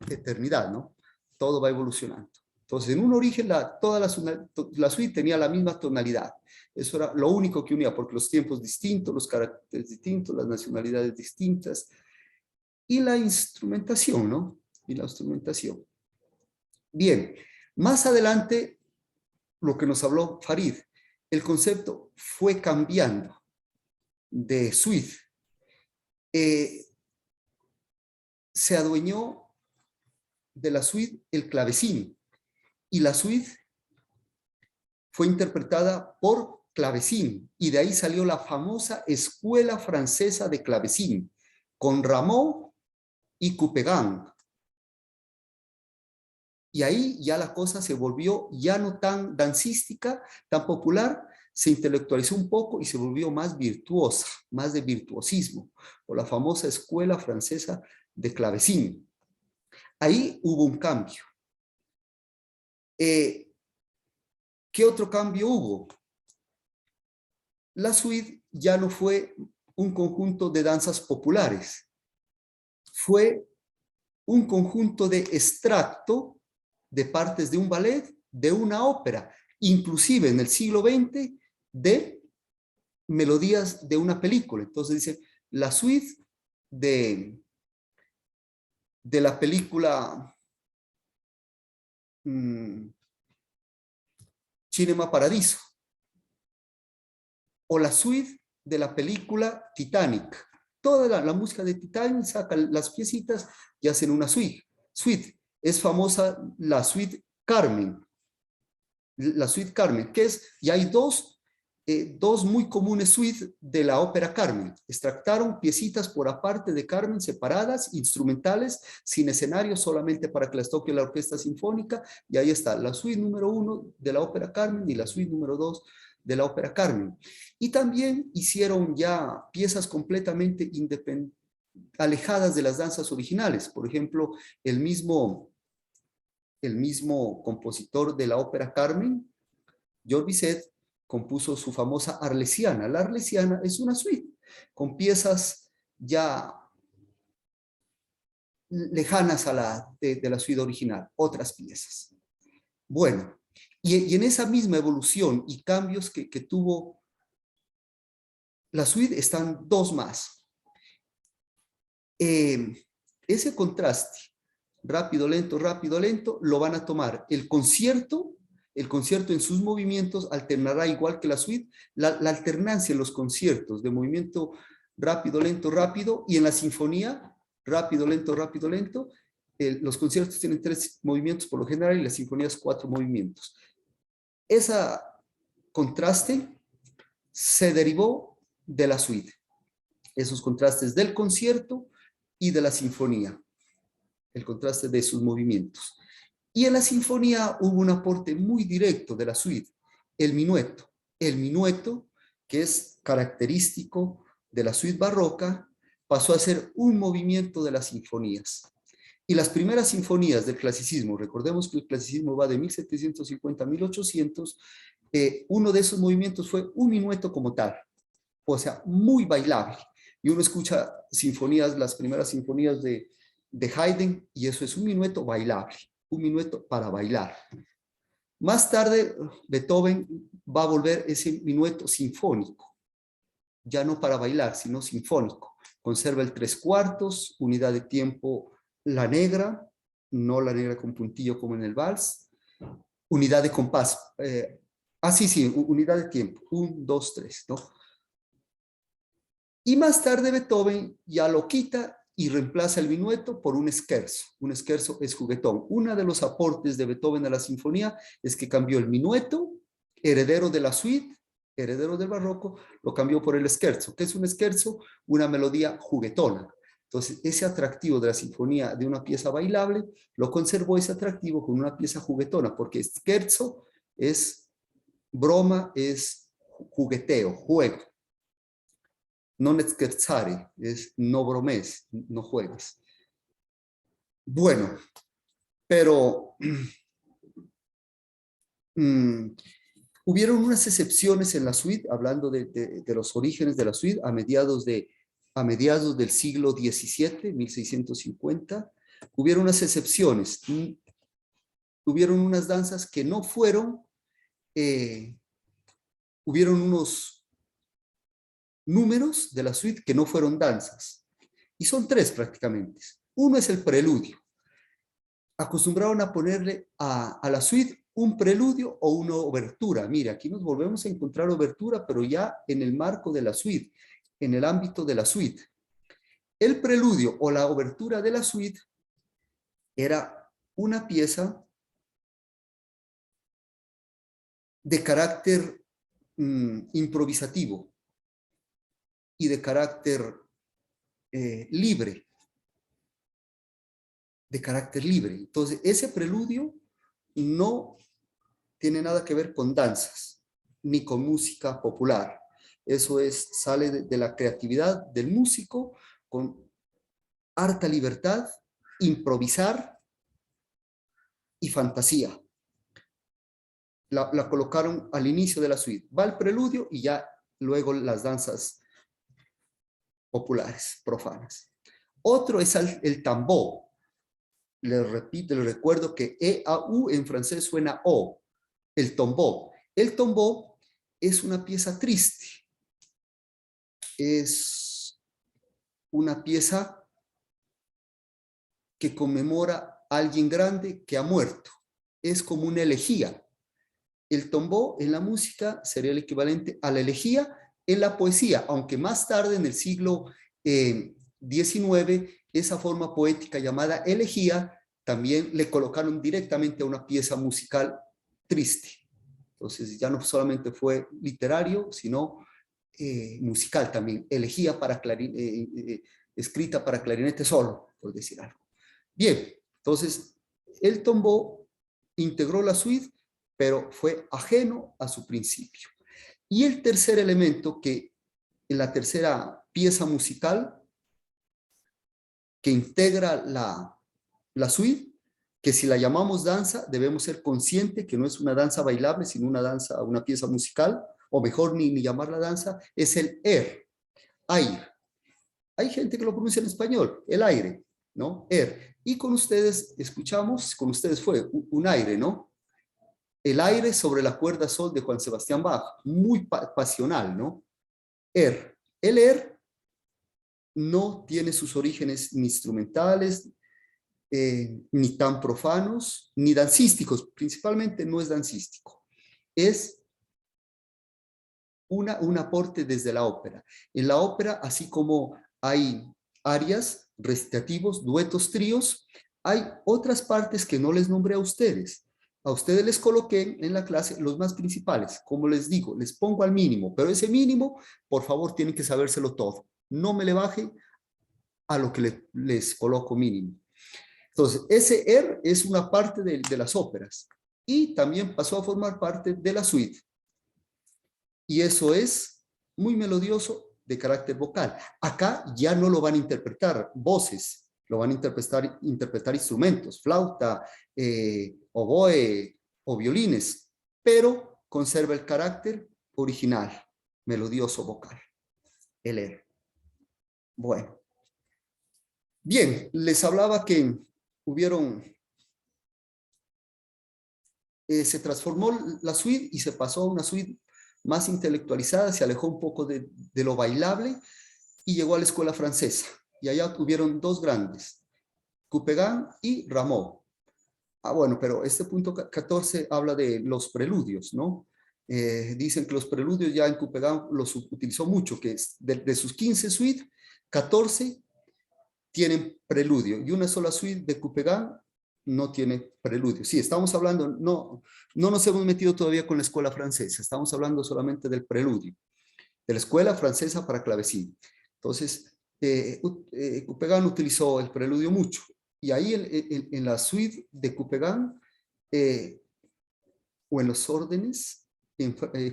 eternidad, ¿no? Todo va evolucionando. Entonces, en un origen, toda la suite tenía la misma tonalidad. Eso era lo único que unía, porque los tiempos distintos, los caracteres distintos, las nacionalidades distintas, y la instrumentación, ¿no? Y la instrumentación. Bien, más adelante, lo que nos habló Farid, el concepto fue cambiando de suite. Se adueñó de la suite el clavecín, y la suite fue interpretada por clavecín, y de ahí salió la famosa Escuela Francesa de Clavecín, con Rameau y Couperin. Y ahí ya la cosa se volvió ya no tan dancística, tan popular, se intelectualizó un poco y se volvió más virtuosa, más de virtuosismo, por la famosa Escuela Francesa de Clavecín. Ahí hubo un cambio. ¿Qué otro cambio hubo? La suite ya no fue un conjunto de danzas populares, fue un conjunto de extracto de partes de un ballet, de una ópera, inclusive en el siglo XX, de melodías de una película. Entonces dice, la suite de la película Cinema Paradiso, o la suite de la película Titanic. Toda la música de Titanic sacan las piecitas y hacen una suite. Es famosa la suite Carmen. La suite Carmen, que es, y hay dos muy comunes suites de la ópera Carmen. Extractaron piecitas por aparte de Carmen, separadas, instrumentales, sin escenario, solamente para que las toque la orquesta sinfónica, y ahí está la suite número 1 de la ópera Carmen y la suite número 2 de la ópera Carmen. Y también hicieron ya piezas completamente alejadas de las danzas originales. Por ejemplo, el mismo compositor de la ópera Carmen, Georges Bizet, compuso su famosa Arlesiana. La Arlesiana es una suite con piezas ya lejanas a de la suite original, otras piezas. Bueno, y en esa misma evolución y cambios que tuvo la suite están dos más. Ese contraste, rápido, lento, lo van a tomar el concierto en sus movimientos alternará igual que la suite, la alternancia en los conciertos de movimiento rápido, lento, y en la sinfonía, rápido, lento. Los conciertos tienen 3 movimientos por lo general y las sinfonías 4 movimientos. Ese contraste se derivó de la suite. Esos contrastes del concierto y de la sinfonía. El contraste de sus movimientos. Y en la sinfonía hubo un aporte muy directo de la suite, el minueto. El minueto, que es característico de la suite barroca, pasó a ser un movimiento de las sinfonías. Y las primeras sinfonías del clasicismo, recordemos que el clasicismo va de 1750 a 1800, uno de esos movimientos fue un minueto como tal, o sea, muy bailable. Y uno escucha sinfonías, las primeras sinfonías de Haydn, y eso es un minueto bailable, un minueto para bailar. Más tarde, Beethoven va a volver ese minueto sinfónico, ya no para bailar, sino sinfónico. Conserva el 3/4, unidad de tiempo la negra, no la negra con puntillo como en el vals, unidad de compás, unidad de tiempo, 1, 2, 3, ¿no? Y más tarde Beethoven ya lo quita y reemplaza el minueto por un scherzo. Un scherzo es juguetón. Uno de los aportes de Beethoven a la sinfonía es que cambió el minueto, heredero de la suite, heredero del barroco, lo cambió por el scherzo. ¿Qué es un scherzo? Una melodía juguetona. Entonces, ese atractivo de la sinfonía de una pieza bailable, lo conservó ese atractivo con una pieza juguetona, porque scherzo es broma, es jugueteo, juego. Non scherzare, es no bromes, no juegues. Bueno, pero hubieron unas excepciones en la suite, hablando de los orígenes de la suite, a mediados del siglo XVII, 1650, hubieron unas excepciones. Hubieron unas danzas que no fueron, hubieron unos números de la suite que no fueron danzas. Y son 3 prácticamente. Uno es el preludio. Acostumbraron a ponerle a la suite un preludio o una obertura. Mira, aquí nos volvemos a encontrar obertura, pero ya en el marco de la suite, en el ámbito de la suite. El preludio o la obertura de la suite era una pieza de carácter improvisativo y de carácter libre. De carácter libre. Entonces, ese preludio no tiene nada que ver con danzas, ni con música popular. Eso sale de la creatividad del músico con harta libertad, improvisar y fantasía. La colocaron al inicio de la suite. Va el preludio y ya luego las danzas populares, profanas. Otro es el tambor. Les repito, les recuerdo que E-A-U en francés suena O. El tombeau. El tombeau es una pieza triste. Es una pieza que conmemora a alguien grande que ha muerto. Es como una elegía. El tombeau en la música sería el equivalente a la elegía en la poesía, aunque más tarde en el siglo XIX, esa forma poética llamada elegía también le colocaron directamente a una pieza musical triste. Entonces ya no solamente fue literario, sino musical también, elegía para escrita para clarinete solo, por decir algo. Bien, entonces el tombeau integró la suite, pero fue ajeno a su principio. Y el tercer elemento que en la tercera pieza musical que integra la suite, que si la llamamos danza, debemos ser conscientes que no es una danza bailable, sino una pieza musical, o mejor ni llamarla danza, es el air. Hay gente que lo pronuncia en español, el aire. ¿no? Y con ustedes escuchamos, con ustedes fue un aire, ¿no? El aire sobre la cuerda sol de Juan Sebastián Bach, muy pasional, ¿no? El no tiene sus orígenes ni instrumentales, ni tan profanos, ni dancísticos, principalmente no es dancístico. Es un aporte desde la ópera. En la ópera, así como hay arias, recitativos, duetos, tríos, hay otras partes que no les nombré a ustedes. A ustedes les coloqué en la clase los más principales. Como les digo, les pongo al mínimo, pero ese mínimo, por favor, tienen que sabérselo todo. No me le baje a lo que les coloco mínimo. Entonces, ese es una parte de las óperas y también pasó a formar parte de la suite. Y eso es muy melodioso de carácter vocal. Acá ya no lo van a interpretar voces, lo van a interpretar instrumentos, flauta, oboe o violines, pero conserva el carácter original, melodioso vocal, el Bueno. Bien, les hablaba que se transformó la suite y se pasó a una suite más intelectualizada, se alejó un poco de lo bailable y llegó a la escuela francesa. Y allá tuvieron dos grandes, Couperin y Rameau. Bueno, pero este punto 14 habla de los preludios, ¿no? Dicen que los preludios ya en Couperin los utilizó mucho, que es de sus 15 suites, 14 tienen preludio y una sola suite de Couperin no tiene preludio. Sí, estamos hablando, no nos hemos metido todavía con la escuela francesa, estamos hablando solamente del preludio, de la escuela francesa para clavecín. Entonces, Couperin utilizó el preludio mucho, y ahí en la suite de Couperin, o en los órdenes,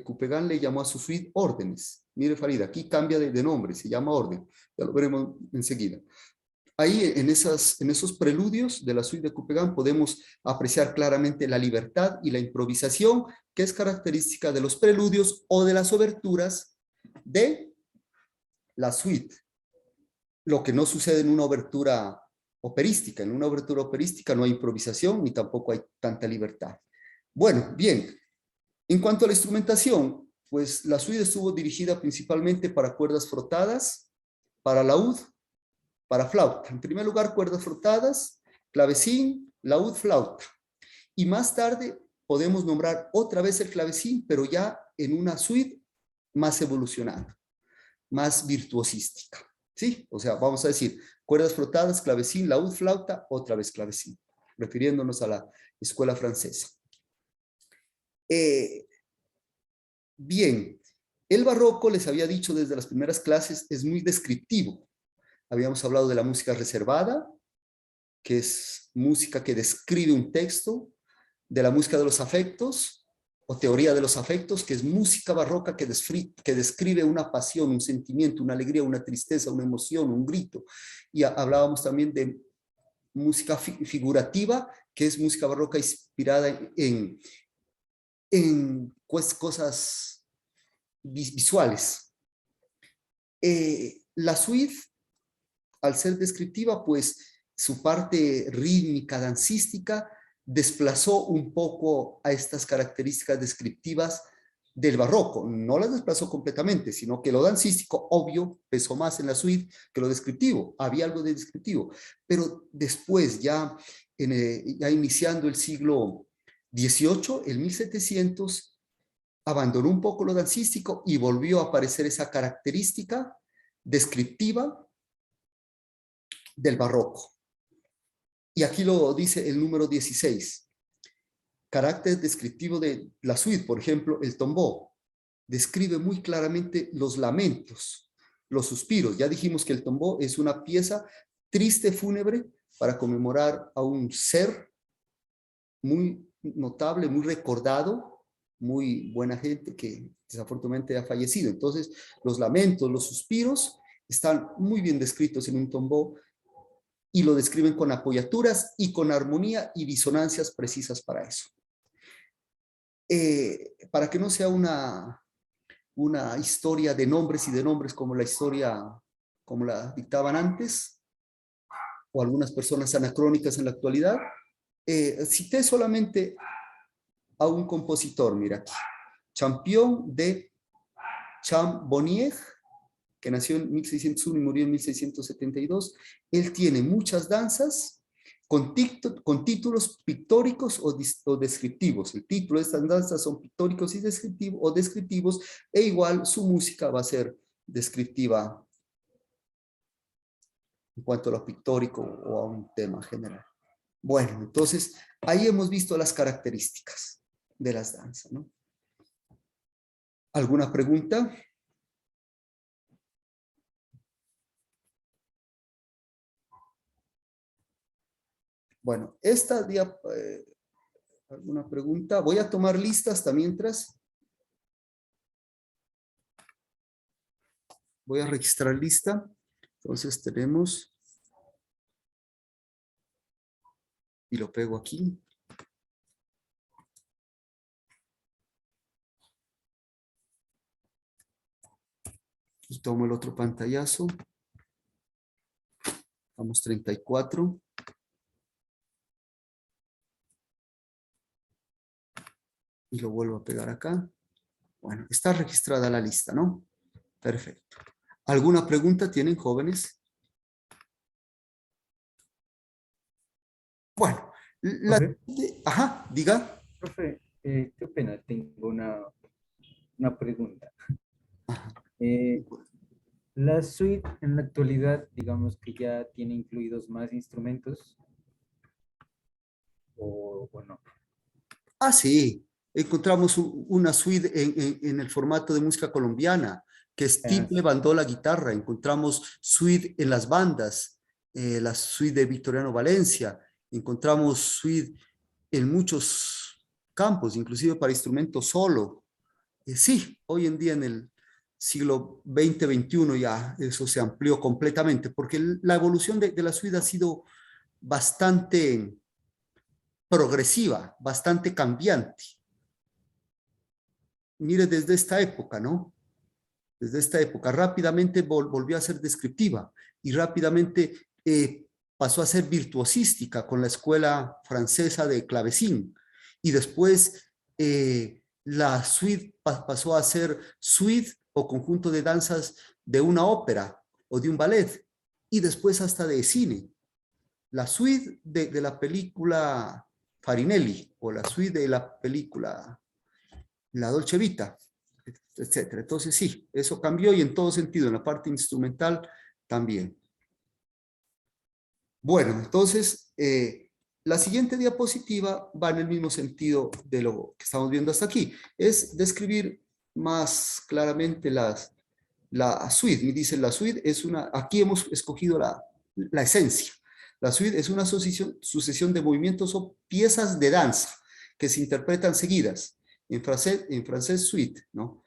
Couperin le llamó a su suite órdenes. Mire, Farida, aquí cambia de nombre, se llama orden, ya lo veremos enseguida. Ahí en esos preludios de la suite de Couperin podemos apreciar claramente la libertad y la improvisación que es característica de los preludios o de las oberturas de la suite. Lo que no sucede en una obertura operística. En una obertura operística no hay improvisación ni tampoco hay tanta libertad. Bueno, bien. En cuanto a la instrumentación, pues la suite estuvo dirigida principalmente para cuerdas frotadas, para laúd, para flauta. En primer lugar, cuerdas frotadas, clavecín, laúd, flauta. Y más tarde podemos nombrar otra vez el clavecín, pero ya en una suite más evolucionada, más virtuosística. ¿Sí? O sea, vamos a decir, cuerdas frotadas, clavecín, laúd, flauta, otra vez clavecín, refiriéndonos a la escuela francesa. Bien, el barroco, les había dicho desde las primeras clases, es muy descriptivo. Habíamos hablado de la música reservada, que es música que describe un texto, de la música de los afectos, o teoría de los afectos, que es música barroca que describe una pasión, un sentimiento, una alegría, una tristeza, una emoción, un grito. Y hablábamos también de música figurativa, que es música barroca inspirada en cosas visuales. La suite, al ser descriptiva, pues su parte rítmica, dancística, desplazó un poco a estas características descriptivas del barroco. No las desplazó completamente, sino que lo dancístico, obvio, pesó más en la suite que lo descriptivo. Había algo de descriptivo. Pero después, ya iniciando el siglo XVIII, el 1700, abandonó un poco lo dancístico y volvió a aparecer esa característica descriptiva del barroco. Y aquí lo dice el número 16. Carácter descriptivo de la suite, por ejemplo, el tombeau. Describe muy claramente los lamentos, los suspiros. Ya dijimos que el tombeau es una pieza triste, fúnebre, para conmemorar a un ser muy notable, muy recordado, muy buena gente que desafortunadamente ha fallecido. Entonces, los lamentos, los suspiros están muy bien descritos en un tombeau y lo describen con apoyaturas y con armonía y disonancias precisas para eso. Para que no sea una historia de nombres y de nombres como la historia, como la dictaban antes, o algunas personas anacrónicas en la actualidad. Cité solamente a un compositor, mira aquí, Champion de Chambonnier, que nació en 1601 y murió en 1672. Él tiene muchas danzas con títulos pictóricos o descriptivos. El título de estas danzas son pictóricos y descriptivos, e igual su música va a ser descriptiva en cuanto a lo pictórico o a un tema general. Bueno, entonces ahí hemos visto las características de las danzas, ¿no? ¿Alguna pregunta? Bueno, ¿alguna pregunta? Voy a tomar listas hasta mientras. Voy a registrar lista. Entonces tenemos, y lo pego aquí. Y tomo el otro pantallazo. Vamos 34. Y lo vuelvo a pegar acá. Bueno, está registrada la lista, ¿no? Perfecto. ¿Alguna pregunta tienen, jóvenes? Bueno, ajá, diga. Profe, qué pena, tengo una pregunta. Ajá. La suite en la actualidad, digamos que ya tiene incluidos más instrumentos, o no. Ah, sí. Encontramos una suite en el formato de música colombiana, que es tiple, bandola, guitarra. Encontramos suite en las bandas, la suite de Victoriano Valencia. Encontramos suite en muchos campos, inclusive para instrumentos solo. Sí, hoy en día en el siglo XX, XXI ya eso se amplió completamente, porque la evolución de la suite ha sido bastante progresiva, bastante cambiante. Mire, desde esta época, ¿no? Desde esta época rápidamente volvió a ser descriptiva y rápidamente pasó a ser virtuosística con la escuela francesa de clavecín. Y después la suite pasó a ser suite o conjunto de danzas de una ópera o de un ballet. Y después hasta de cine. La suite de la película Farinelli o la suite de la película La Dolce Vita, etcétera. Entonces sí, eso cambió y en todo sentido, en la parte instrumental también. Bueno, entonces la siguiente diapositiva va en el mismo sentido de lo que estamos viendo hasta aquí. Es describir más claramente la suite. Me dice la suite es una, aquí hemos escogido la esencia. La suite es una sucesión de movimientos o piezas de danza que se interpretan seguidas. En francés suite, ¿no?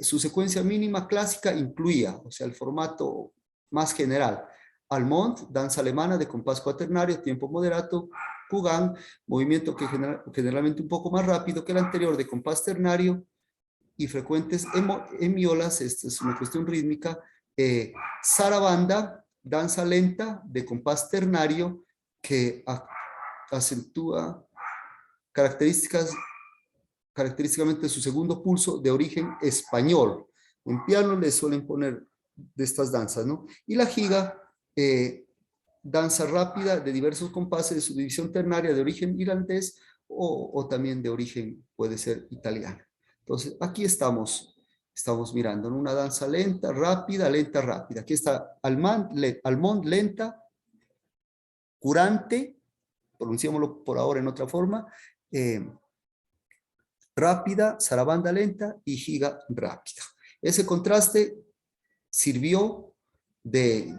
Su secuencia mínima clásica incluía, o sea, el formato más general, Allemande, danza alemana de compás cuaternario, tiempo moderato, Cougan, movimiento que generalmente un poco más rápido que el anterior de compás ternario y frecuentes hemiolas, esta es una cuestión rítmica, Sarabanda, danza lenta de compás ternario que acentúa característicamente su segundo pulso de origen español. En piano le suelen poner de estas danzas, ¿no? Y la giga, danza rápida de diversos compases de su división ternaria de origen irlandés o también de origen, puede ser italiano. Entonces, aquí estamos mirando, ¿no? Una danza lenta, rápida, lenta, rápida. Aquí está Allemande lenta, curante, pronunciémoslo por ahora en otra forma, rápida, sarabanda lenta y giga rápida. Ese contraste sirvió de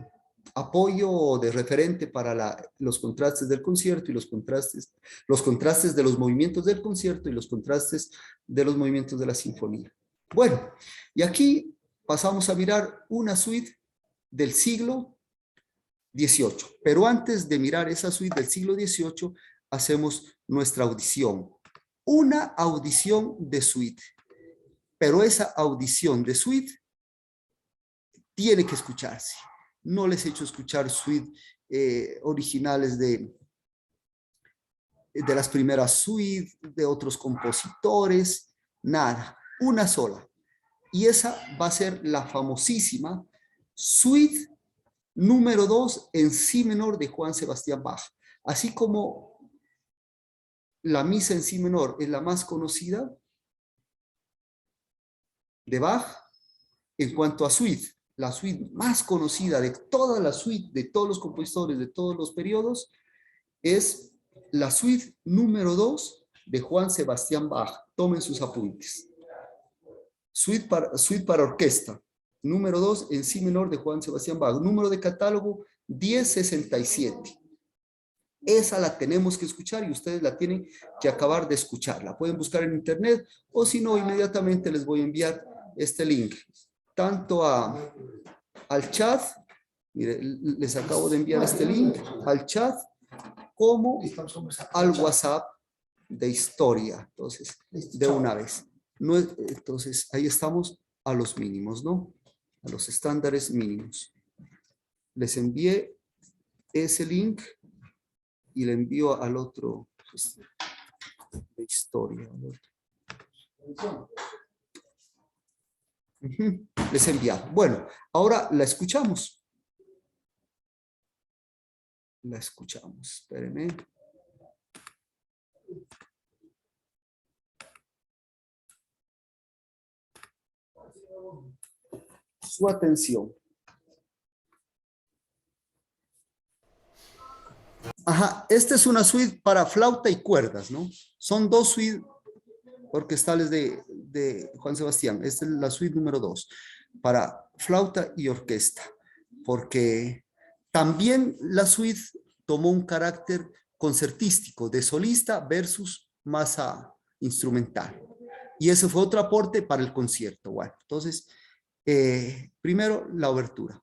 apoyo o de referente para los contrastes del concierto y los contrastes de los movimientos del concierto y los contrastes de los movimientos de la sinfonía. Bueno, y aquí pasamos a mirar una suite del siglo XVIII. Pero antes de mirar esa suite del siglo XVIII, hacemos nuestra audición. Una audición de suite. Pero esa audición de suite tiene que escucharse. No les he hecho escuchar suite originales de las primeras suites, de otros compositores, nada, una sola. Y esa va a ser la famosísima suite número 2 en si menor de Juan Sebastián Bach. Así como la misa en si menor es la más conocida de Bach, en cuanto a suite, la suite más conocida de toda la suite, de todos los compositores, de todos los periodos, es la suite número 2 de Juan Sebastián Bach. Tomen sus apuntes. Suite para orquesta, número 2 en si menor de Juan Sebastián Bach. Número de catálogo 1067. Esa la tenemos que escuchar y ustedes la tienen que acabar de escuchar. La pueden buscar en internet o si no, inmediatamente les voy a enviar este link. Tanto al chat, mire, les acabo de enviar este link al chat, como al WhatsApp de historia. Entonces, de una vez. No, entonces, ahí estamos a los mínimos, ¿no? A los estándares mínimos. Les envié ese link y le envío al otro pues, de historia. Les he enviado. Bueno, ahora la escuchamos. La escuchamos. Espérenme. Su atención. Ajá, esta es una suite para flauta y cuerdas, ¿no? Son dos suites orquestales de Juan Sebastián. Esta es la suite número 2 para flauta y orquesta, porque también la suite tomó un carácter concertístico, de solista versus masa instrumental. Y ese fue otro aporte para el concierto. Bueno, entonces, primero la obertura.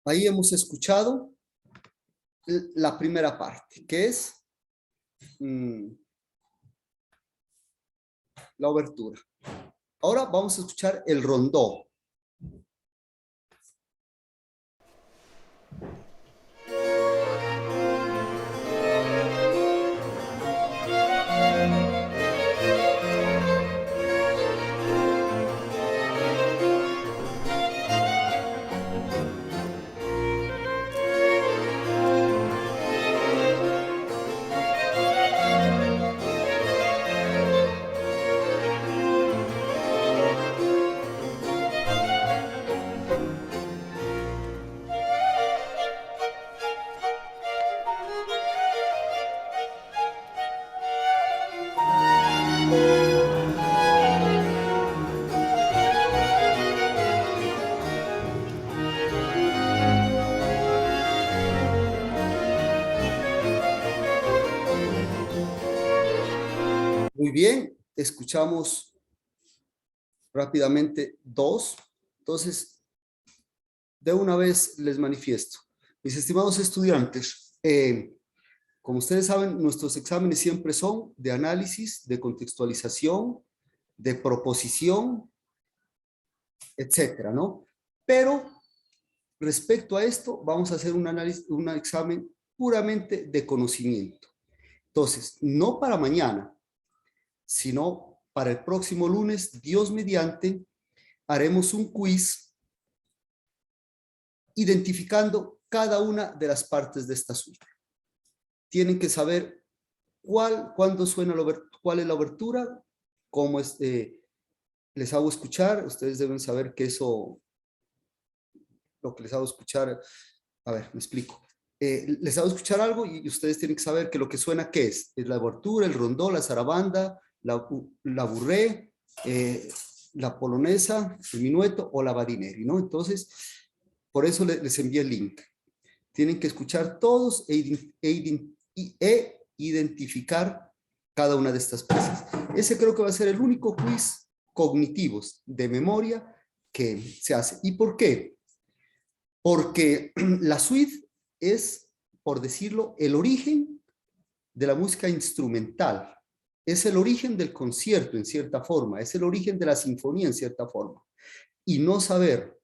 Ahí hemos escuchado la primera parte, que es la obertura. Ahora vamos a escuchar el rondó. Muy bien, escuchamos rápidamente dos. Entonces, de una vez les manifiesto. Mis estimados estudiantes, como ustedes saben, nuestros exámenes siempre son de análisis, de contextualización, de proposición, etcétera, ¿no? Pero respecto a esto, vamos a hacer un análisis, un examen puramente de conocimiento. Entonces, no para mañana, sino para el próximo lunes, Dios mediante, haremos un quiz identificando cada una de las partes de esta suite. Tienen que saber cuándo suena cuál es la obertura, cómo les hago escuchar. Ustedes deben saber que eso, lo que les hago escuchar, a ver, me explico. Les hago escuchar algo y ustedes tienen que saber que lo que suena, ¿qué es? Es la obertura, el rondó, la zarabanda, la burré, la polonesa, el minueto o la badineri, ¿no? Entonces, por eso les envié el link. Tienen que escuchar todos e identificar cada una de estas piezas. Ese creo que va a ser el único quiz cognitivos de memoria que se hace. ¿Y por qué? Porque la suite es, por decirlo, el origen de la música instrumental. Es el origen del concierto en cierta forma, es el origen de la sinfonía en cierta forma. Y no saber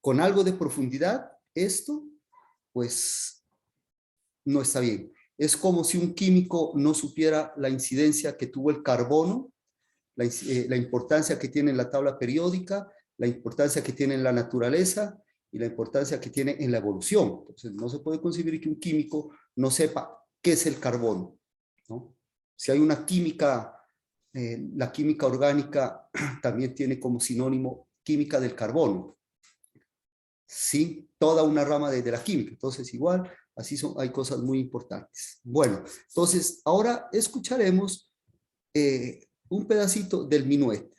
con algo de profundidad esto, pues no está bien. Es como si un químico no supiera la incidencia que tuvo el carbono, la importancia que tiene en la tabla periódica, la importancia que tiene en la naturaleza y la importancia que tiene en la evolución. Entonces, no se puede concebir que un químico no sepa qué es el carbono, ¿no? Si hay una química, la química orgánica también tiene como sinónimo química del carbono. Sí, toda una rama de la química. Entonces, igual, así hay cosas muy importantes. Bueno, entonces, ahora escucharemos un pedacito del minuet.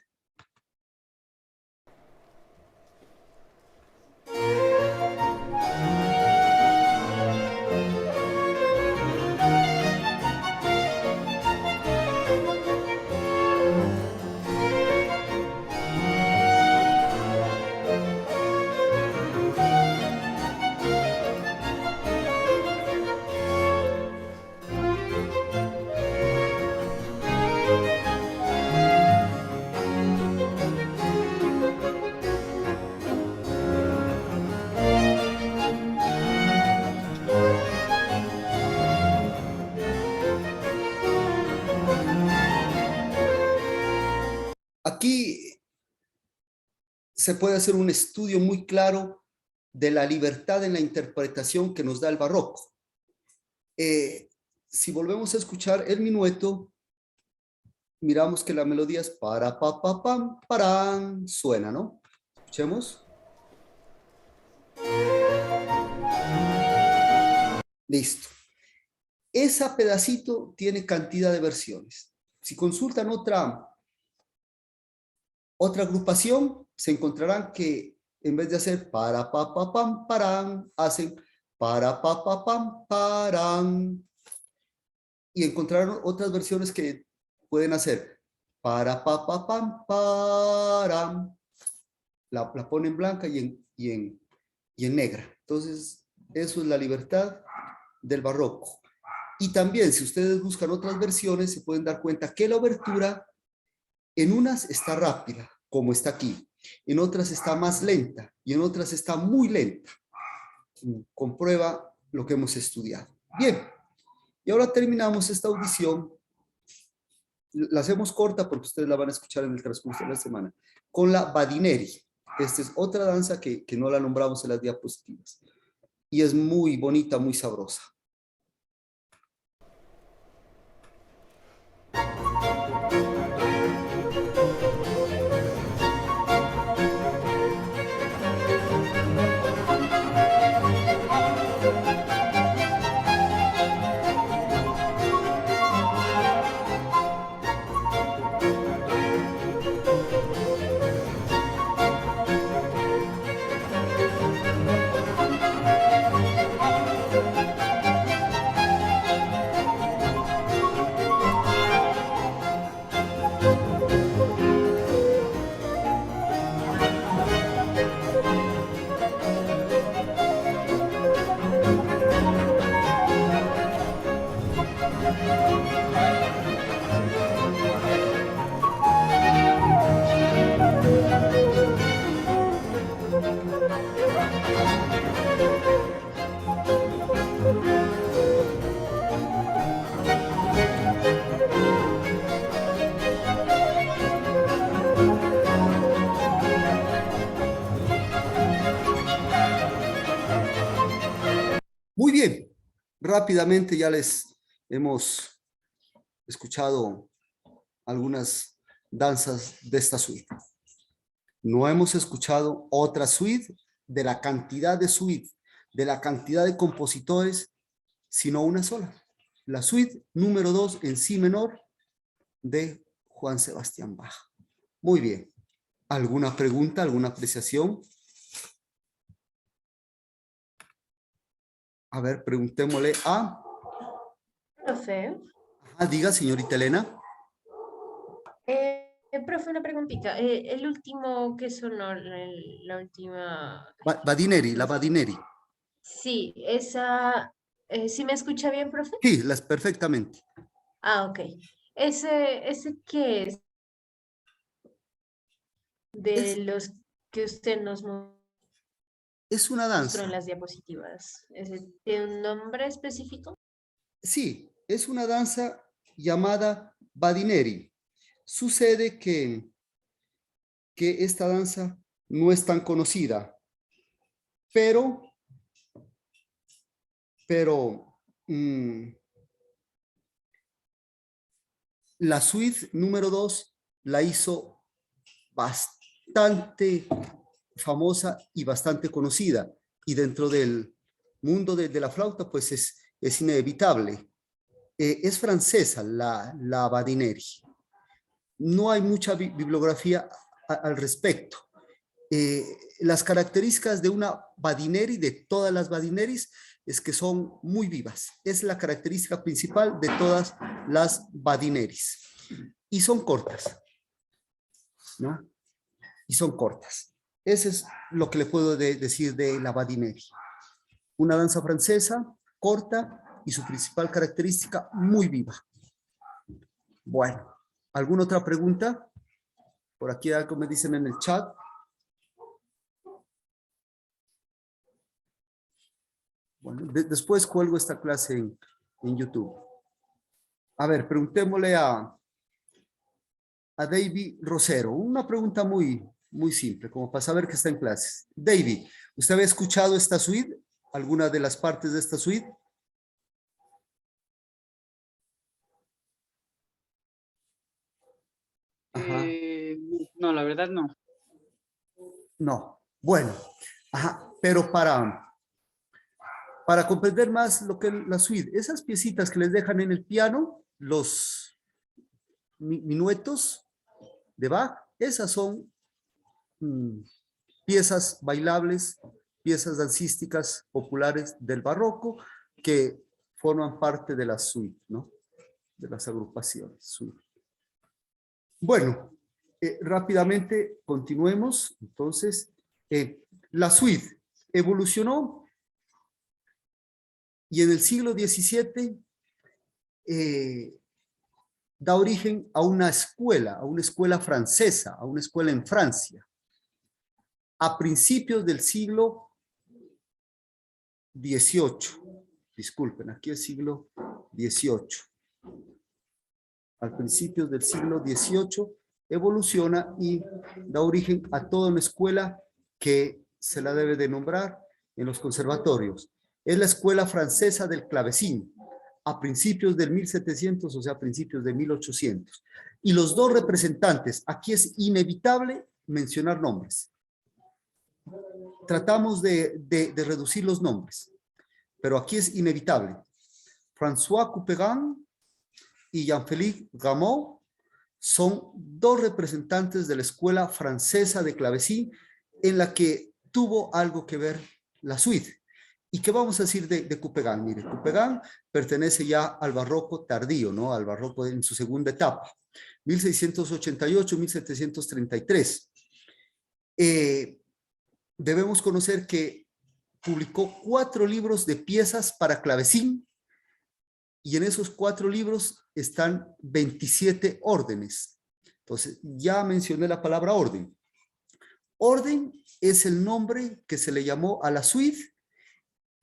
Aquí se puede hacer un estudio muy claro de la libertad en la interpretación que nos da el barroco. Si volvemos a escuchar el minueto, miramos que la melodía es para, pa, pa, pam, parán, suena, ¿no? Escuchemos. Listo. Ese pedacito tiene cantidad de versiones. Si consultan otra agrupación, se encontrarán que en vez de hacer para, pa, pa, pam, parán, hacen para, pa, pa, pam, parán. Y encontraron otras versiones que pueden hacer para, pa, pa, pam, parán. La ponen blanca y en negra. Entonces, eso es la libertad del barroco. Y también, si ustedes buscan otras versiones, se pueden dar cuenta que la obertura en unas está rápida, como está aquí. En otras está más lenta y en otras está muy lenta. Comprueba lo que hemos estudiado. Bien, y ahora terminamos esta audición. La hacemos corta porque ustedes la van a escuchar en el transcurso de la semana. Con la badineri. Esta es otra danza que no la nombramos en las diapositivas. Y es muy bonita, muy sabrosa. rápidamente ya les hemos escuchado algunas danzas de esta suite. No hemos escuchado otra suite de la cantidad de suites, de la cantidad de compositores, sino una sola. La suite número 2 en si menor de Juan Sebastián Bach. Muy bien. ¿Alguna pregunta, alguna apreciación? A ver, preguntémosle a... Profe, diga, señorita Elena. profe, una preguntita. El último que sonó, la última... Badineri, la Badineri. Sí, esa... ¿sí me escucha bien, profe? Sí, perfectamente. Ah, ok. ¿Ese qué es? De los que usted nos Es una mostró en danza. las diapositivas. ¿Ese tiene un nombre específico? Sí, es una danza llamada Badineri. Sucede que esta danza no es tan conocida, pero la suite número 2 la hizo bastante famosa y bastante conocida. Y dentro del mundo de la flauta, pues es inevitable. Es francesa la Badineri. No hay mucha bibliografía al respecto. Las características de una Badineri, de todas las Badineris, es que son muy vivas. Es la característica principal de todas las Badineris. Y son cortas, ¿no? Y son cortas. Eso es lo que le puedo decir de la Badineri. Una danza francesa, corta, y su principal característica, muy viva. Bueno, ¿alguna otra pregunta? Por aquí algo me dicen en el chat. Bueno, después cuelgo esta clase en YouTube. A ver, preguntémosle a David Rosero. Una pregunta muy simple, como para saber que está en clases. David, ¿usted había escuchado esta suite? ¿Alguna de las partes de esta suite? No, la verdad no. No. Bueno, pero para comprender más lo que es la suite, esas piecitas que les dejan en el piano, los minuetos de Bach, esas son piezas bailables, piezas dancísticas populares del barroco que forman parte de la suite, ¿no? De las agrupaciones. Suite. Bueno, rápidamente continuemos. Entonces, la suite evolucionó y en el siglo XVII da origen a una escuela francesa, a una escuela en Francia. A principios del siglo XVIII, disculpen, aquí es siglo XVIII. Al principio del siglo XVIII evoluciona y da origen a toda una escuela que se la debe de nombrar en los conservatorios. Es la escuela francesa del clavecín, a principios del 1700, o sea, a principios de 1800. Y los dos representantes, aquí es inevitable mencionar nombres. Tratamos de reducir los nombres, pero aquí es inevitable. François Couperin y Jean-Philippe Rameau son dos representantes de la escuela francesa de clavecín en la que tuvo algo que ver la suite. ¿Y qué vamos a decir de Couperin? Mire, Couperin pertenece ya al barroco tardío, ¿no? Al barroco en su segunda etapa, 1688-1733. Debemos conocer que publicó 4 libros de piezas para clavecín y en esos 4 libros están 27 órdenes. Entonces, ya mencioné la palabra orden. Orden es el nombre que se le llamó a la suite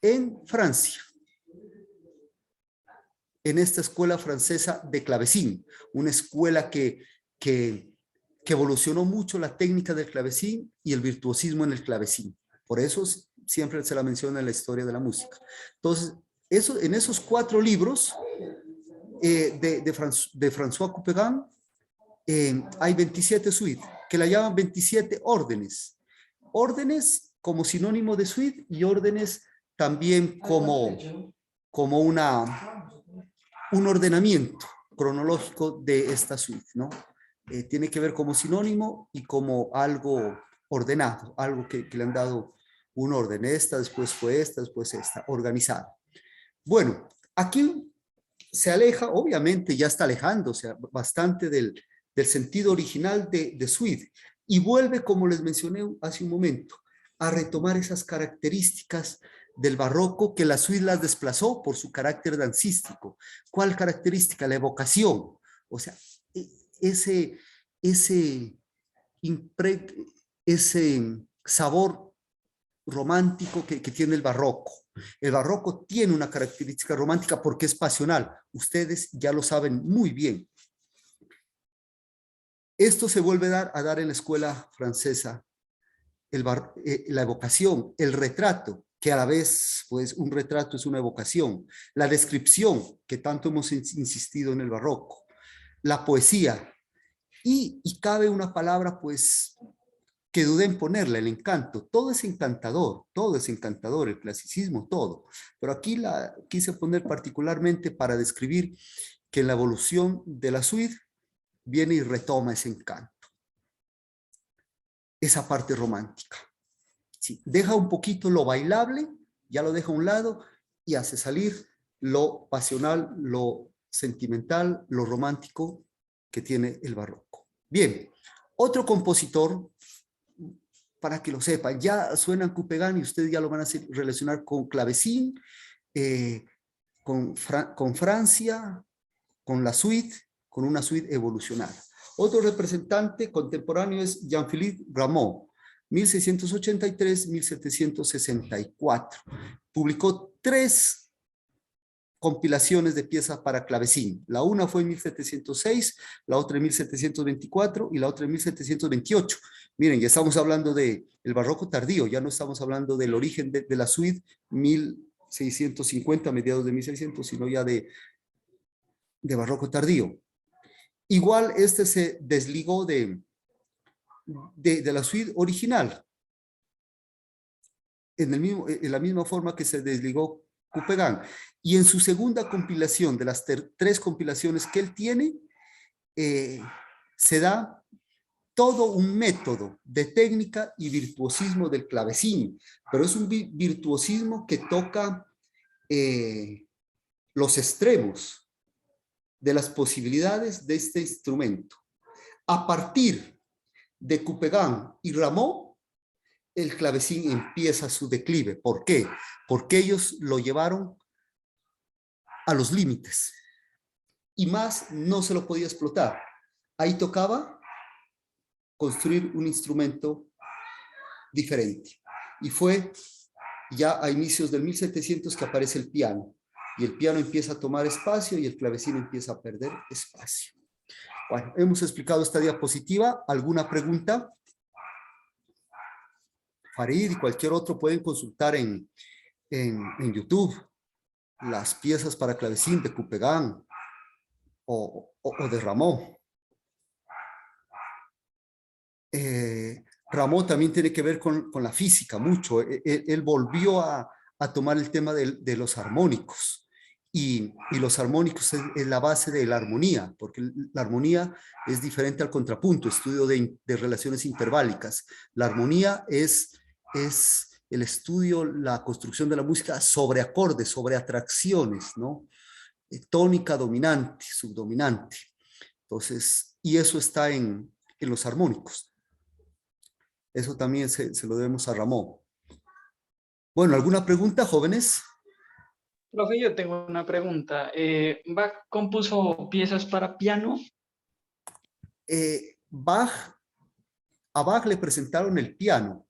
en Francia, en esta escuela francesa de clavecín, una escuela que evolucionó mucho la técnica del clavecín y el virtuosismo en el clavecín. Por eso siempre se la menciona en la historia de la música. Entonces, En esos 4 libros de François Couperin hay 27 suites, que la llaman 27 órdenes. Órdenes como sinónimo de suite y órdenes también como un ordenamiento cronológico de esta suite, ¿no? Tiene que ver como sinónimo y como algo ordenado, algo que le han dado un orden. Esta, después fue esta, después esta, organizada. Bueno, aquí se aleja, obviamente ya está alejándose bastante del sentido original de suite y vuelve, como les mencioné hace un momento, a retomar esas características del barroco que la suite las desplazó por su carácter dancístico. ¿Cuál característica? La evocación. O sea, ese sabor romántico que tiene el barroco. El barroco tiene una característica romántica porque es pasional. Ustedes ya lo saben muy bien. Esto se vuelve a dar en la escuela francesa. La evocación, el retrato, que a la vez, pues, un retrato es una evocación. La descripción, que tanto hemos insistido en el barroco. La poesía. Y cabe una palabra, pues, que dudé en ponerla, el encanto. Todo es encantador, el clasicismo, todo. Pero aquí la quise poner particularmente para describir que en la evolución de la suite viene y retoma ese encanto. Esa parte romántica. Sí, deja un poquito lo bailable, ya lo deja a un lado y hace salir lo pasional, lo sentimental, lo romántico que tiene el barroco. Bien, otro compositor, para que lo sepan, ya suenan Couperin y ustedes ya lo van a relacionar con clavecín, con Francia, con la suite, con una suite evolucionada. Otro representante contemporáneo es Jean-Philippe Rameau, 1683-1764. Publicó 3 compilaciones de piezas para clavecín. La una fue en 1706, la otra en 1724 y la otra en 1728. Miren, ya estamos hablando del barroco tardío, ya no estamos hablando del origen de la suite 1650, mediados de 1600, sino ya de barroco tardío. Igual este se desligó de la suite original, en la misma forma que se desligó Couperin. Y en su segunda compilación, de las 3 compilaciones que él tiene, se da todo un método de técnica y virtuosismo del clavecín, pero es un virtuosismo que toca los extremos de las posibilidades de este instrumento. A partir de Couperin y Rameau, el clavecín empieza su declive. ¿Por qué? Porque ellos lo llevaron a los límites y más no se lo podía explotar. Ahí tocaba construir un instrumento diferente. Y fue ya a inicios del 1700 que aparece el piano. Y el piano empieza a tomar espacio y el clavecín empieza a perder espacio. Bueno, hemos explicado esta diapositiva. ¿Alguna pregunta? Farid y cualquier otro pueden consultar en YouTube las piezas para clavecín de Couperin o de Rameau. Rameau también tiene que ver con la física mucho. Él volvió a tomar el tema de los armónicos. Y los armónicos es la base de la armonía, porque la armonía es diferente al contrapunto, estudio de relaciones interválicas. La armonía es el estudio, la construcción de la música sobre acordes, sobre atracciones, ¿no? Tónica, dominante, subdominante. Entonces, y eso está en los armónicos. Eso también se lo debemos a Rameau. Bueno, ¿alguna pregunta, jóvenes? Profe, yo tengo una pregunta. ¿Bach compuso piezas para piano? A Bach le presentaron el piano.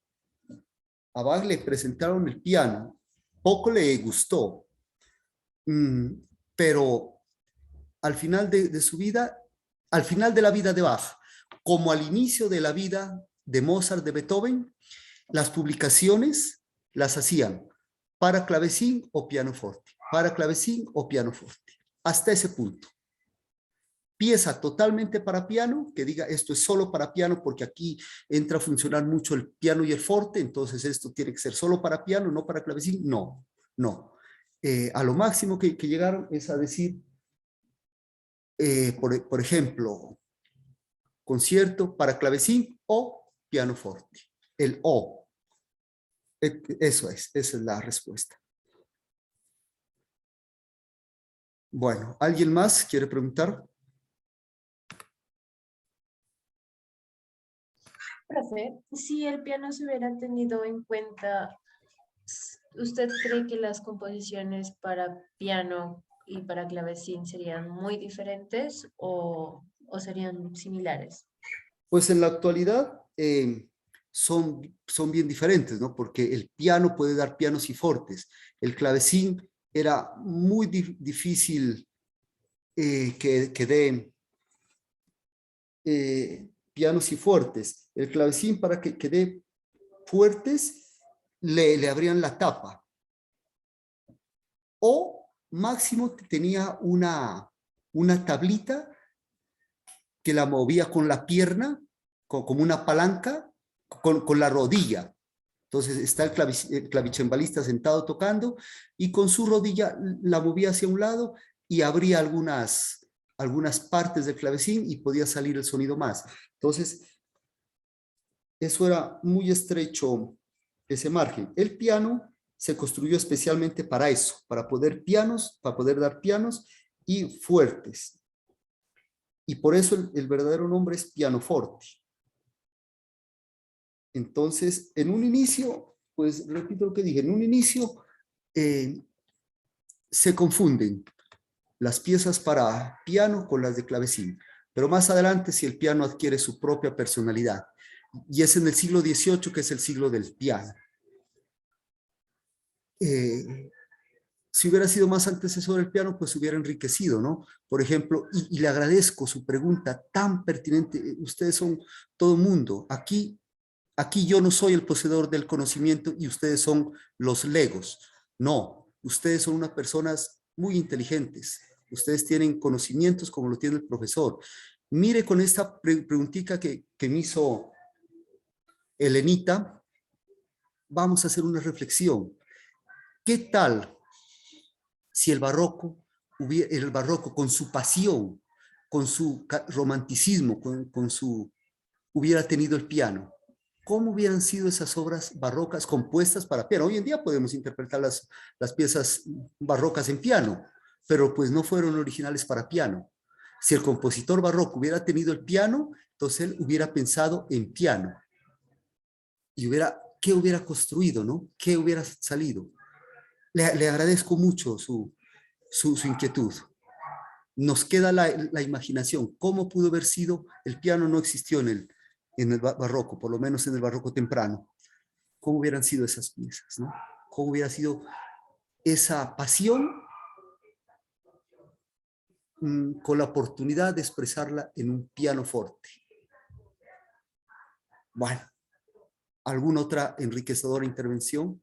Poco le gustó. Pero al final de su vida, al final de la vida de Bach, como al inicio de la vida de Mozart, de Beethoven, las publicaciones las hacían para clavecín o pianoforte. para clavecín o pianoforte. Hasta ese punto. Pieza totalmente para piano, que diga esto es solo para piano porque aquí entra a funcionar mucho el piano y el forte, entonces esto tiene que ser solo para piano, no para clavecín. No, no. A lo máximo que llegaron es a decir, por ejemplo, concierto para clavecín o pianoforte. El O. Esa es la respuesta. Bueno, ¿alguien más quiere preguntar? Profe, si el piano se hubiera tenido en cuenta, ¿usted cree que las composiciones para piano y para clavecín serían muy diferentes o serían similares? Pues en la actualidad son bien diferentes, ¿no? Porque el piano puede dar pianos y fortes. El clavecín era muy difícil que dé pianos y fuertes. El clavecín para que dé fuertes le abrían la tapa. O máximo tenía una tablita que la movía con la pierna, como una palanca, con la rodilla. Entonces está el clavicembalista sentado tocando y con su rodilla la movía hacia un lado y abría algunas partes del clavecín y podía salir el sonido más. Entonces, eso era muy estrecho, ese margen. El piano se construyó especialmente para eso, para poder dar pianos y fuertes. Y por eso el verdadero nombre es pianoforte. Entonces, en un inicio, pues repito lo que dije, en un inicio se confunden las piezas para piano con las de clavecín, pero más adelante si el piano adquiere su propia personalidad, y es en el siglo XVIII que es el siglo del piano. Si hubiera sido más antecesor del piano, pues hubiera enriquecido, ¿no? Por ejemplo, y le agradezco su pregunta tan pertinente, ustedes son todo mundo, aquí yo no soy el poseedor del conocimiento y ustedes son los legos. No, ustedes son unas personas muy inteligentes. Ustedes tienen conocimientos como lo tiene el profesor. Mire con esta preguntita que me hizo Elenita, vamos a hacer una reflexión. ¿Qué tal si el barroco con su pasión, con su romanticismo, hubiera tenido el piano? ¿Cómo hubieran sido esas obras barrocas compuestas para piano? Hoy en día podemos interpretar las piezas barrocas en piano, pero pues no fueron originales para piano. Si el compositor barroco hubiera tenido el piano, entonces él hubiera pensado en piano. Y ¿qué hubiera construido, no? ¿Qué hubiera salido? Le agradezco mucho su inquietud. Nos queda la imaginación. ¿Cómo pudo haber sido? El piano no existió en el barroco, por lo menos en el barroco temprano. ¿Cómo hubieran sido esas piezas, no? ¿Cómo hubiera sido esa pasión con la oportunidad de expresarla en un pianoforte? Bueno, ¿alguna otra enriquecedora intervención?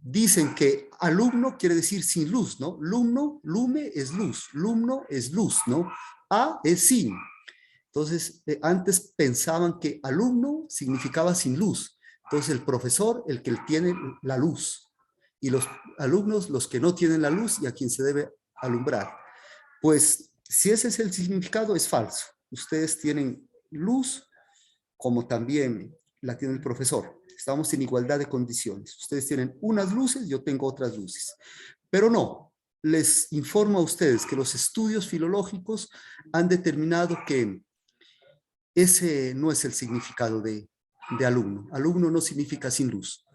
Dicen que alumno quiere decir sin luz, ¿no? Lumno, lume es luz, lumno es luz, ¿no? A es sin. Entonces, antes pensaban que alumno significaba sin luz. Entonces, el profesor, el que tiene la luz. Y los alumnos, los que no tienen la luz y a quien se debe alumbrar. Pues, si ese es el significado, es falso. Ustedes tienen luz, como también la tiene el profesor. Estamos en igualdad de condiciones. Ustedes tienen unas luces, yo tengo otras luces. Pero no, les informo a ustedes que los estudios filológicos han determinado que ese no es el significado de alumno. Alumno no significa sin luz.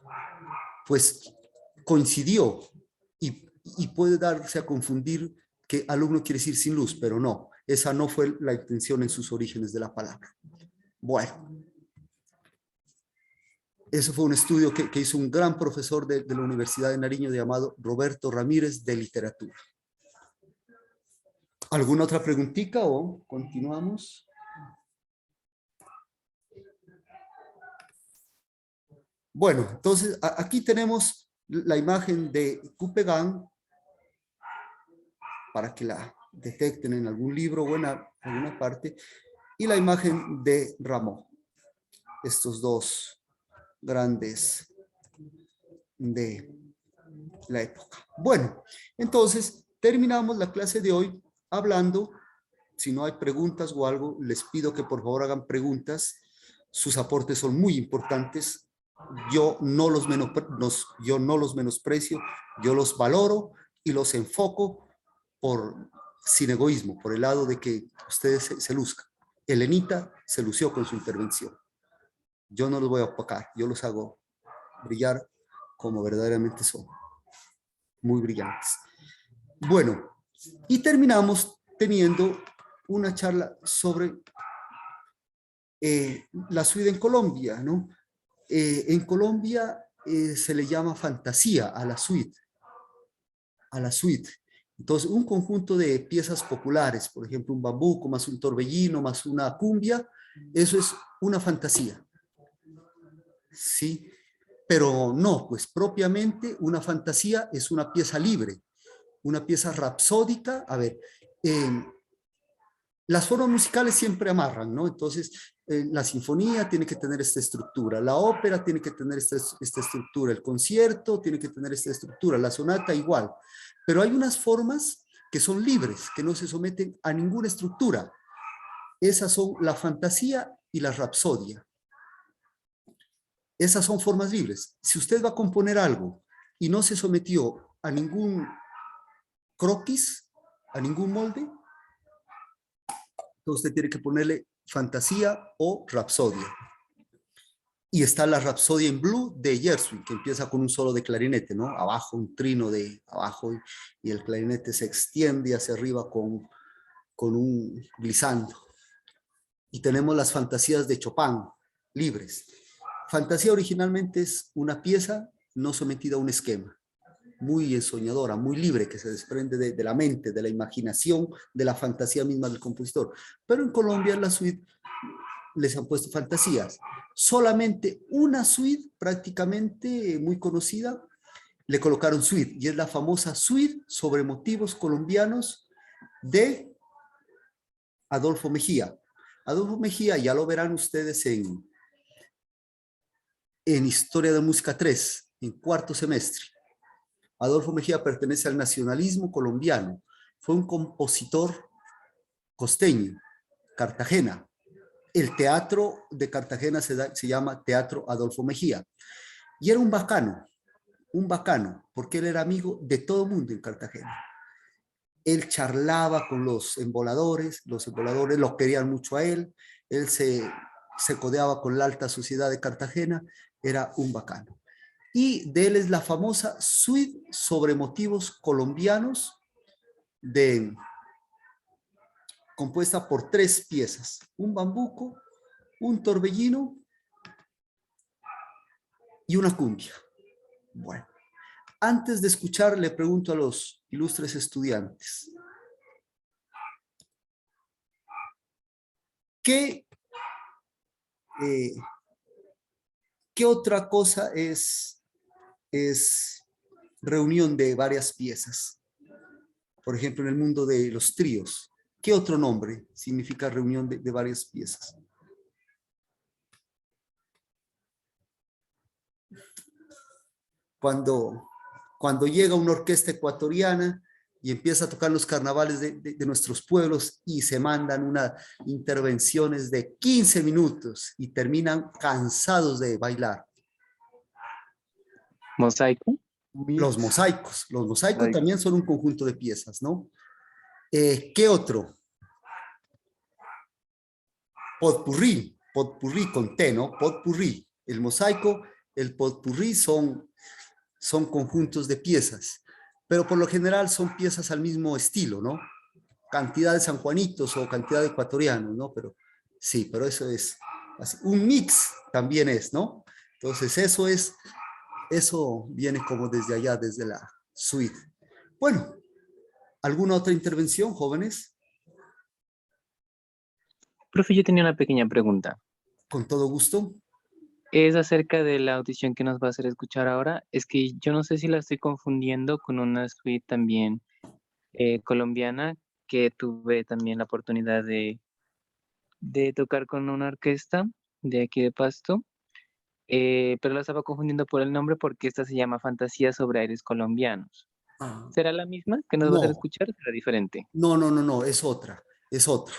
Pues coincidió y puede darse a confundir que alumno quiere decir sin luz, pero no. Esa no fue la intención en sus orígenes de la palabra. Bueno. Eso fue un estudio que hizo un gran profesor de la Universidad de Nariño llamado Roberto Ramírez de Literatura. ¿Alguna otra preguntita o continuamos? Bueno, entonces aquí tenemos la imagen de Coupegan, para que la detecten en algún libro o en alguna parte, y la imagen de Rameau. Estos dos grandes de la época. Bueno, entonces terminamos la clase de hoy hablando. Si no hay preguntas o algo, les pido que por favor hagan preguntas. Sus aportes son muy importantes. Yo no los menosprecio, yo los valoro y los enfoco sin egoísmo, por el lado de que ustedes se luzcan. Elenita se lució con su intervención. Yo no los voy a opacar, yo los hago brillar como verdaderamente son. Muy brillantes. Bueno, y terminamos teniendo una charla sobre la suite en Colombia, ¿no? En Colombia se le llama fantasía a la suite. Entonces, un conjunto de piezas populares, por ejemplo, un bambuco, más un torbellino, más una cumbia, eso es una fantasía. ¿Sí? Pero no, pues propiamente una fantasía es una pieza libre, una pieza rapsódica. A ver, las formas musicales siempre amarran, ¿no? Entonces, la sinfonía tiene que tener esta estructura, la ópera tiene que tener esta estructura, el concierto tiene que tener esta estructura, la sonata igual. Pero hay unas formas que son libres, que no se someten a ninguna estructura. Esas son la fantasía y la rapsodia. Esas son formas libres. Si usted va a componer algo y no se sometió a ningún croquis, a ningún molde, entonces usted tiene que ponerle fantasía o rapsodia. Y está la Rapsodia en Blue de Gershwin, que empieza con un solo de clarinete, ¿no? Abajo, un trino de abajo, y el clarinete se extiende hacia arriba con un glissando. Y tenemos las fantasías de Chopin, libres. Fantasía originalmente es una pieza no sometida a un esquema, muy ensoñadora, muy libre, que se desprende de la mente, de la imaginación, de la fantasía misma del compositor. Pero en Colombia la suite les han puesto fantasías. Solamente una suite prácticamente muy conocida le colocaron suite, y es la famosa suite sobre motivos colombianos de Adolfo Mejía. Adolfo Mejía, ya lo verán ustedes en Historia de Música 3, en cuarto semestre. Adolfo Mejía pertenece al nacionalismo colombiano. Fue un compositor costeño, Cartagena. El teatro de Cartagena se llama Teatro Adolfo Mejía. Y era un bacano, porque él era amigo de todo el mundo en Cartagena. Él charlaba con los emboladores lo querían mucho a él se codeaba con la alta sociedad de Cartagena, era un bacano. Y de él es la famosa suite sobre motivos colombianos compuesta por 3 piezas, un bambuco, un torbellino y una cumbia. Bueno, antes de escuchar, le pregunto a los ilustres estudiantes, ¿qué otra cosa es reunión de varias piezas? Por ejemplo, en el mundo de los tríos, ¿qué otro nombre significa reunión de varias piezas? Cuando llega una orquesta ecuatoriana y empieza a tocar los carnavales de nuestros pueblos y se mandan unas intervenciones de 15 minutos y terminan cansados de bailar. ¿Mosaico? Los mosaicos también son un conjunto de piezas, ¿no? ¿Qué otro? Potpourri con T, ¿no? Potpourri. El mosaico, el potpourri son conjuntos de piezas, pero por lo general son piezas al mismo estilo, ¿no? Cantidad de sanjuanitos o cantidad de ecuatorianos, ¿no? Pero sí, pero eso es así. Un mix también es, ¿no? Entonces eso viene como desde allá, desde la suite. Bueno, ¿alguna otra intervención, jóvenes? Profe, yo tenía una pequeña pregunta. Con todo gusto. es acerca de la audición que nos va a hacer escuchar ahora. Es que yo no sé si la estoy confundiendo con una suite también colombiana que tuve también la oportunidad de tocar con una orquesta de aquí de Pasto, pero la estaba confundiendo por el nombre porque esta se llama Fantasía sobre aires colombianos. Ah, ¿Será la misma que nos va a hacer no, escuchar o será diferente? no, no, no, no, es otra, es otra.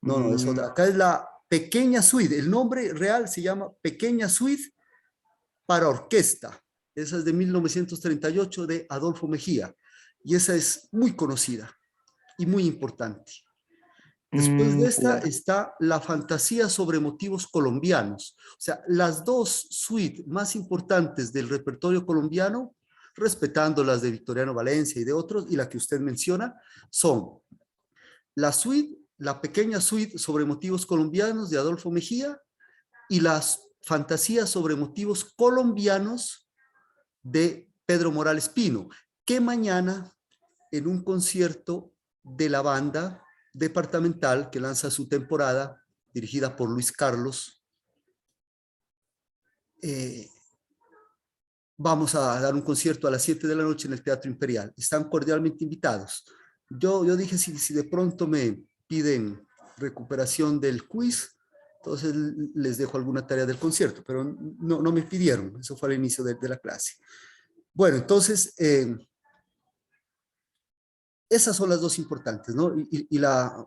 No, no, es Mm, otra. Acá es la pequeña suite. El nombre real se llama Pequeña Suite para Orquesta. Esa es de 1938 de Adolfo Mejía. Y esa es muy conocida y muy importante. Después de esta claro. está La Fantasía sobre motivos colombianos. O sea, las dos suites más importantes del repertorio colombiano, respetando las de Victoriano Valencia y de otros, y la que usted menciona, son la suite, la pequeña suite sobre motivos colombianos de Adolfo Mejía y las fantasías sobre motivos colombianos de Pedro Morales Pino, que mañana en un concierto de la banda departamental que lanza su temporada, dirigida por Luis Carlos, eh, vamos a dar un concierto a las 7 de la noche en el Teatro Imperial. Están cordialmente invitados. Yo dije, si de pronto me piden recuperación del quiz, entonces les dejo alguna tarea del concierto, pero no me pidieron, eso fue al inicio de la clase. Bueno, entonces, esas son las dos importantes, ¿no? Y la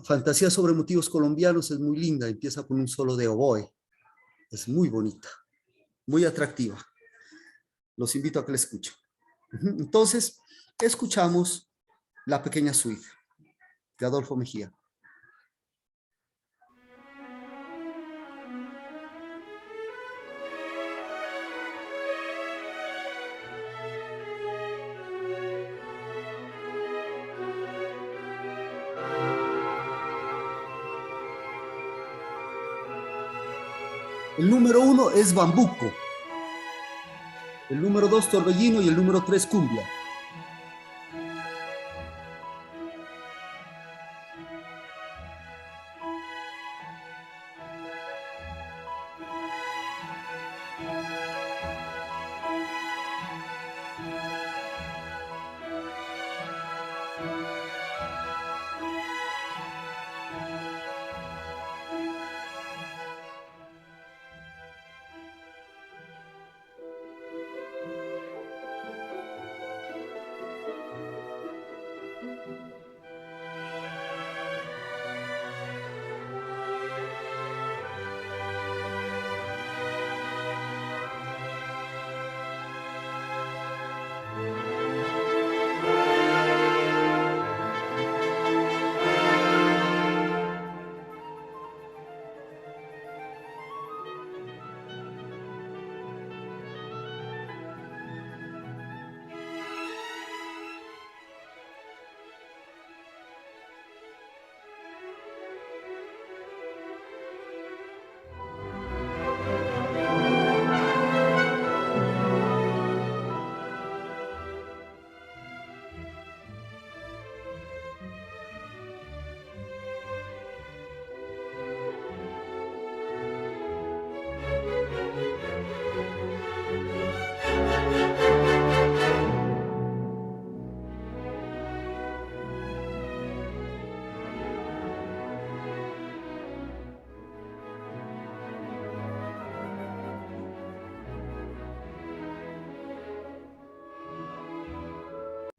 fantasía sobre motivos colombianos es muy linda, empieza con un solo de oboe, es muy bonita, muy atractiva. Los invito a que la escuchen. Entonces, escuchamos La Pequeña Suite de Adolfo Mejía. El número 1 es Bambuco, el número 2 Torbellino y el número 3 Cumbia.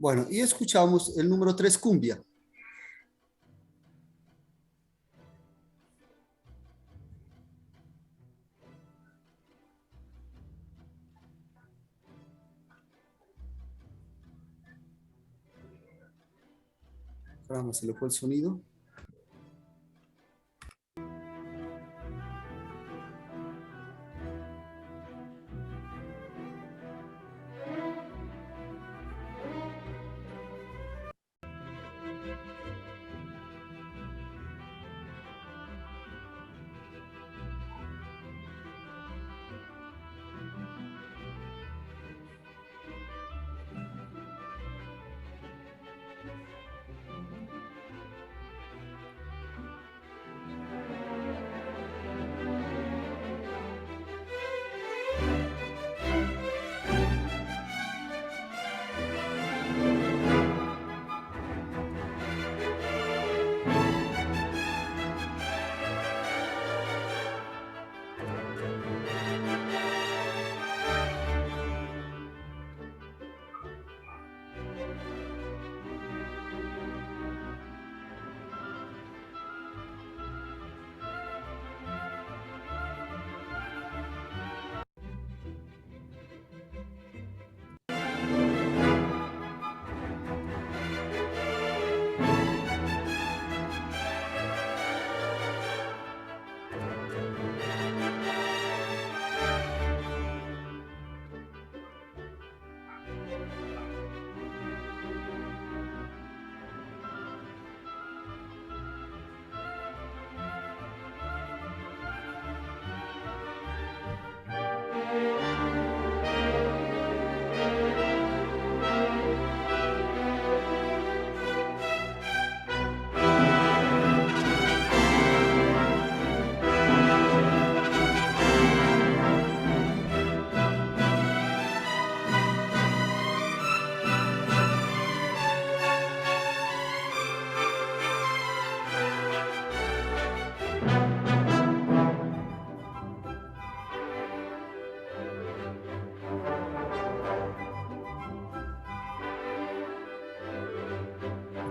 Bueno, y escuchamos el número 3 Cumbia. Caramba, se le fue el sonido.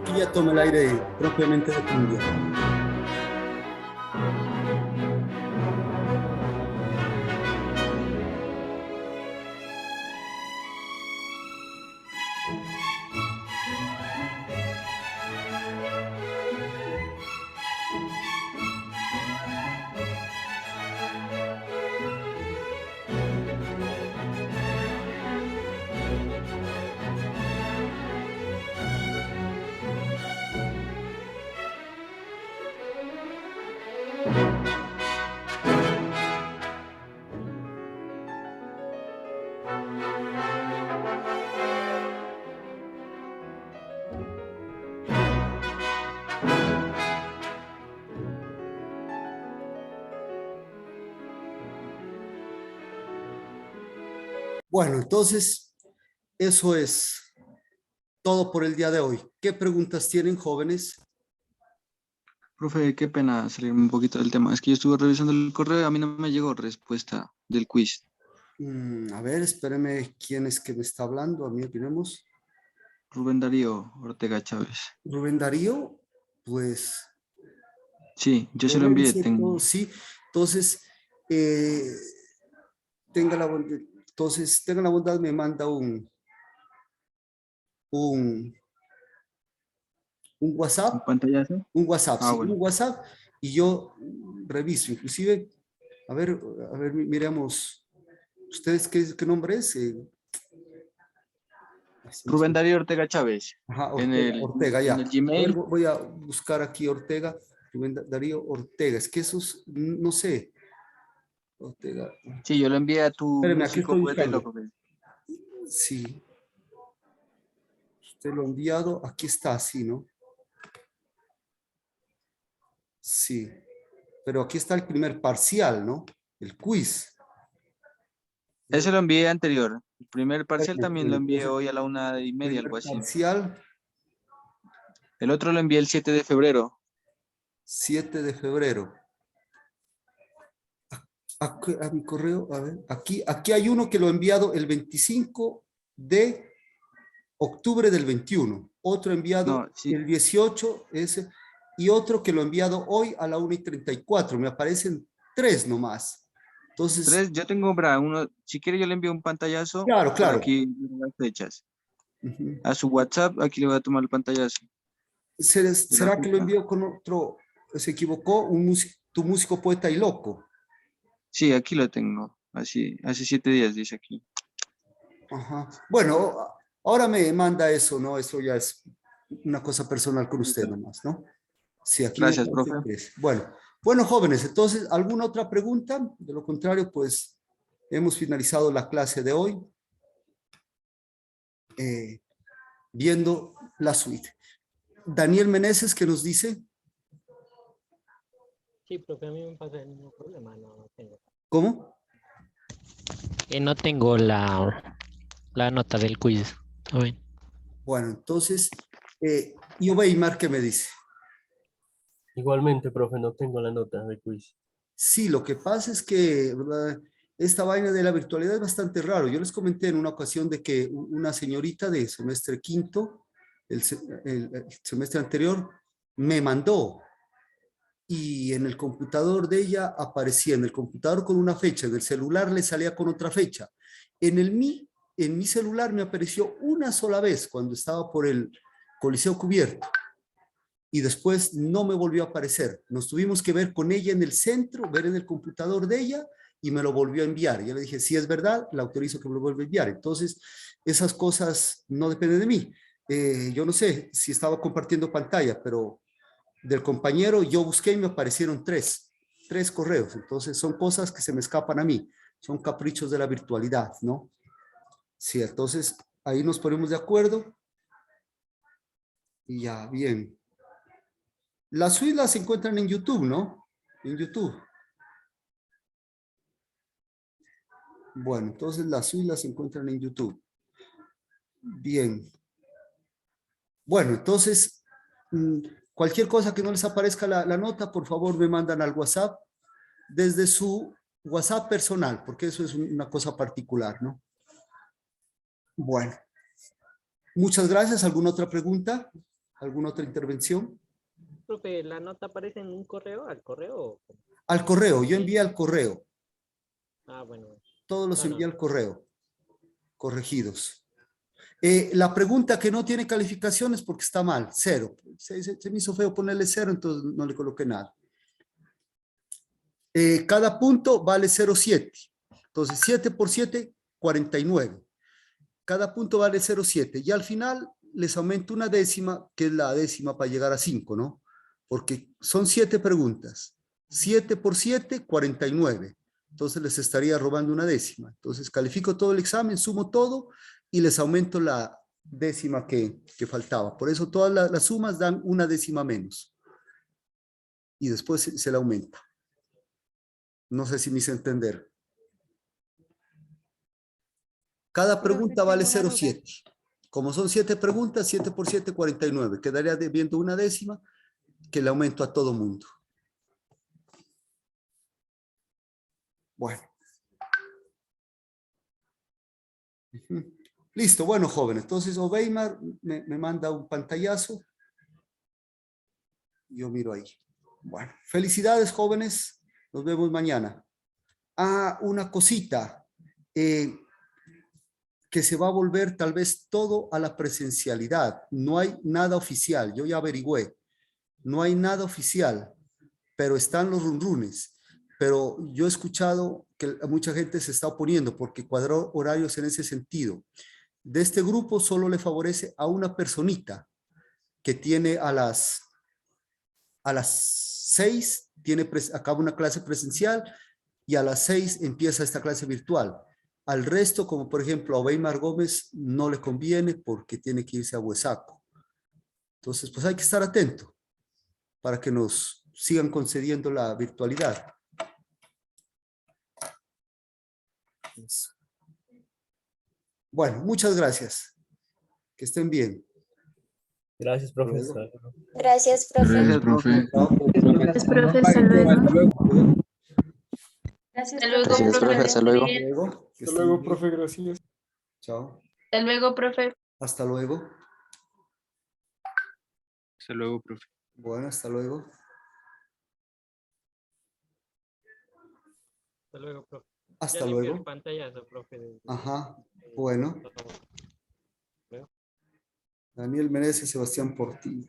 aquí ya toma el aire propiamente de Colombia. Bueno, entonces, eso es todo por el día de hoy. ¿Qué preguntas tienen, jóvenes? Profe, qué pena salirme un poquito del tema. Es que yo estuve revisando el correo y a mí no me llegó respuesta del quiz. A ver, espéreme, ¿quién es que me está hablando? A mí, opinemos. Rubén Darío Ortega Chávez. Rubén Darío, pues... Sí, yo se lo envié. Sí, entonces, tenga la bondad, me manda un WhatsApp. ¿Un pantallazo? Un WhatsApp, Ah, sí, bueno. un WhatsApp, y yo reviso, inclusive, a ver, miremos, ¿ustedes qué nombre es? Rubén Darío Ortega Chávez. Ajá, Ortega, ya. En el Gmail. Voy a buscar aquí Ortega, Rubén Darío Ortega, es que esos, no sé, Ortega. Sí, yo lo envié a tu Espéreme, aquí estoy psicopoeta, buscando. profe. Sí. Usted lo ha enviado, aquí está, sí, ¿no? Sí. Pero aquí está el primer parcial, ¿no? El quiz. Ese lo envié anterior. El primer parcial Perfecto. también lo envié Entonces, hoy a la 1:30, algo así. Parcial, El otro lo envié el 7 de febrero. 7 de febrero. A mi correo, a ver, aquí hay uno que lo he enviado el 25 de octubre del 21. Otro enviado No, sí. el 18, ese, y otro que lo he enviado hoy a la 1:34. Me aparecen 3 nomás. Entonces, 3, yo tengo uno. Si quiere yo le envío un pantallazo. Claro, Por claro. aquí las fechas. ujú. A su WhatsApp, aquí le voy a tomar el pantallazo. ¿Será que lo fecha. envió con otro? ¿Se equivocó? Tu músico, poeta y loco. Sí, aquí lo tengo. Así, hace 7 días dice aquí. Ajá. Bueno, ahora me manda eso, ¿no? Eso ya es una cosa personal con usted nomás, ¿no? Sí, aquí me Gracias, parece profe. que es. Bueno, jóvenes, entonces, ¿alguna otra pregunta? De lo contrario, pues, hemos finalizado la clase de hoy viendo la suite. Daniel Meneses, ¿qué nos dice? Sí, profe, a mí me pasa el mismo problema, no tengo. ¿Cómo? No tengo la nota del quiz. ¿Está bien? Bueno, entonces, Weimar, ¿qué me dice? Igualmente, profe, no tengo la nota de quiz. Sí, lo que pasa es que, ¿verdad?, esta vaina de la virtualidad es bastante raro. Yo les comenté en una ocasión de que una señorita de semestre quinto, el semestre anterior, me mandó, y en el computador de ella aparecía, en el computador con una fecha, en el celular le salía con otra fecha. En mi celular me apareció una sola vez cuando estaba por el Coliseo Cubierto, y después no me volvió a aparecer. Nos tuvimos que ver con ella en el centro, ver en el computador de ella, y me lo volvió a enviar. Yo le dije, si es verdad, le autorizo que me lo vuelva a enviar. Entonces, esas cosas no dependen de mí. Yo no sé si estaba compartiendo pantalla, pero del compañero yo busqué y me aparecieron tres correos. Entonces, son cosas que se me escapan a mí. Son caprichos de la virtualidad, ¿no? Sí, entonces, ahí nos ponemos de acuerdo. Y ya, bien. Las suites las encuentran en YouTube, ¿no? En YouTube. Bueno, entonces las suites las encuentran en YouTube. Bien. Bueno, entonces, cualquier cosa que no les aparezca la nota, por favor me mandan al WhatsApp desde su WhatsApp personal, porque eso es una cosa particular, ¿no? Bueno. Muchas gracias. ¿Alguna otra pregunta? ¿Alguna otra intervención? Profe, ¿la nota aparece en un correo? ¿Al correo? Al correo, yo envié al correo. Ah, bueno. Todos los No, no. envié al correo, corregidos. La pregunta que no tiene calificaciones porque está mal, 0. Se me hizo feo ponerle 0, entonces no le coloqué nada. Cada punto vale 0,7. Entonces 7 por 7, 49. Cada punto vale 0,7. Y al final les aumento una décima, que es la décima para llegar a 5, ¿no? Porque son 7 preguntas. 7 por 7, 49. Entonces les estaría robando una décima. Entonces califico todo el examen, sumo todo y les aumento la décima que faltaba. Por eso todas las sumas dan una décima menos. Y después se le aumenta. No sé si me hice entender. Cada pregunta vale 0,7. Como son 7 preguntas, 7 por 7, 49. Quedaría debiendo una décima que le aumento a todo mundo. Bueno. Listo, bueno, jóvenes. Entonces, Obeimar me manda un pantallazo. Yo miro ahí. Bueno, felicidades, jóvenes. Nos vemos mañana. Ah, una cosita. Que se va a volver tal vez todo a la presencialidad. No hay nada oficial. Yo ya averigüé. No hay nada oficial, pero están los runrunes. Pero yo he escuchado que mucha gente se está oponiendo porque cuadró horarios en ese sentido. De este grupo solo le favorece a una personita que tiene a las 6, acaba una clase presencial y a las 6 empieza esta clase virtual. Al resto, como por ejemplo a Weimar Gómez, no le conviene porque tiene que irse a Huesaco. Entonces, pues hay que estar atento para que nos sigan concediendo la virtualidad. Eso. Bueno, muchas gracias. Que estén bien. Gracias, profe. Gracias, profe. Gracias, profe. Gracias, profe. Hasta luego. Gracias, profe. Hasta luego. Hasta luego, profe. Gracias. Chao. Hasta luego, profe. Hasta luego. Hasta luego, profe. Bueno, hasta luego. Hasta luego, profe. Hasta Ya le envié luego. el pantallazo, profe. Ajá. Bueno. Daniel Menezes, Sebastián Portillo.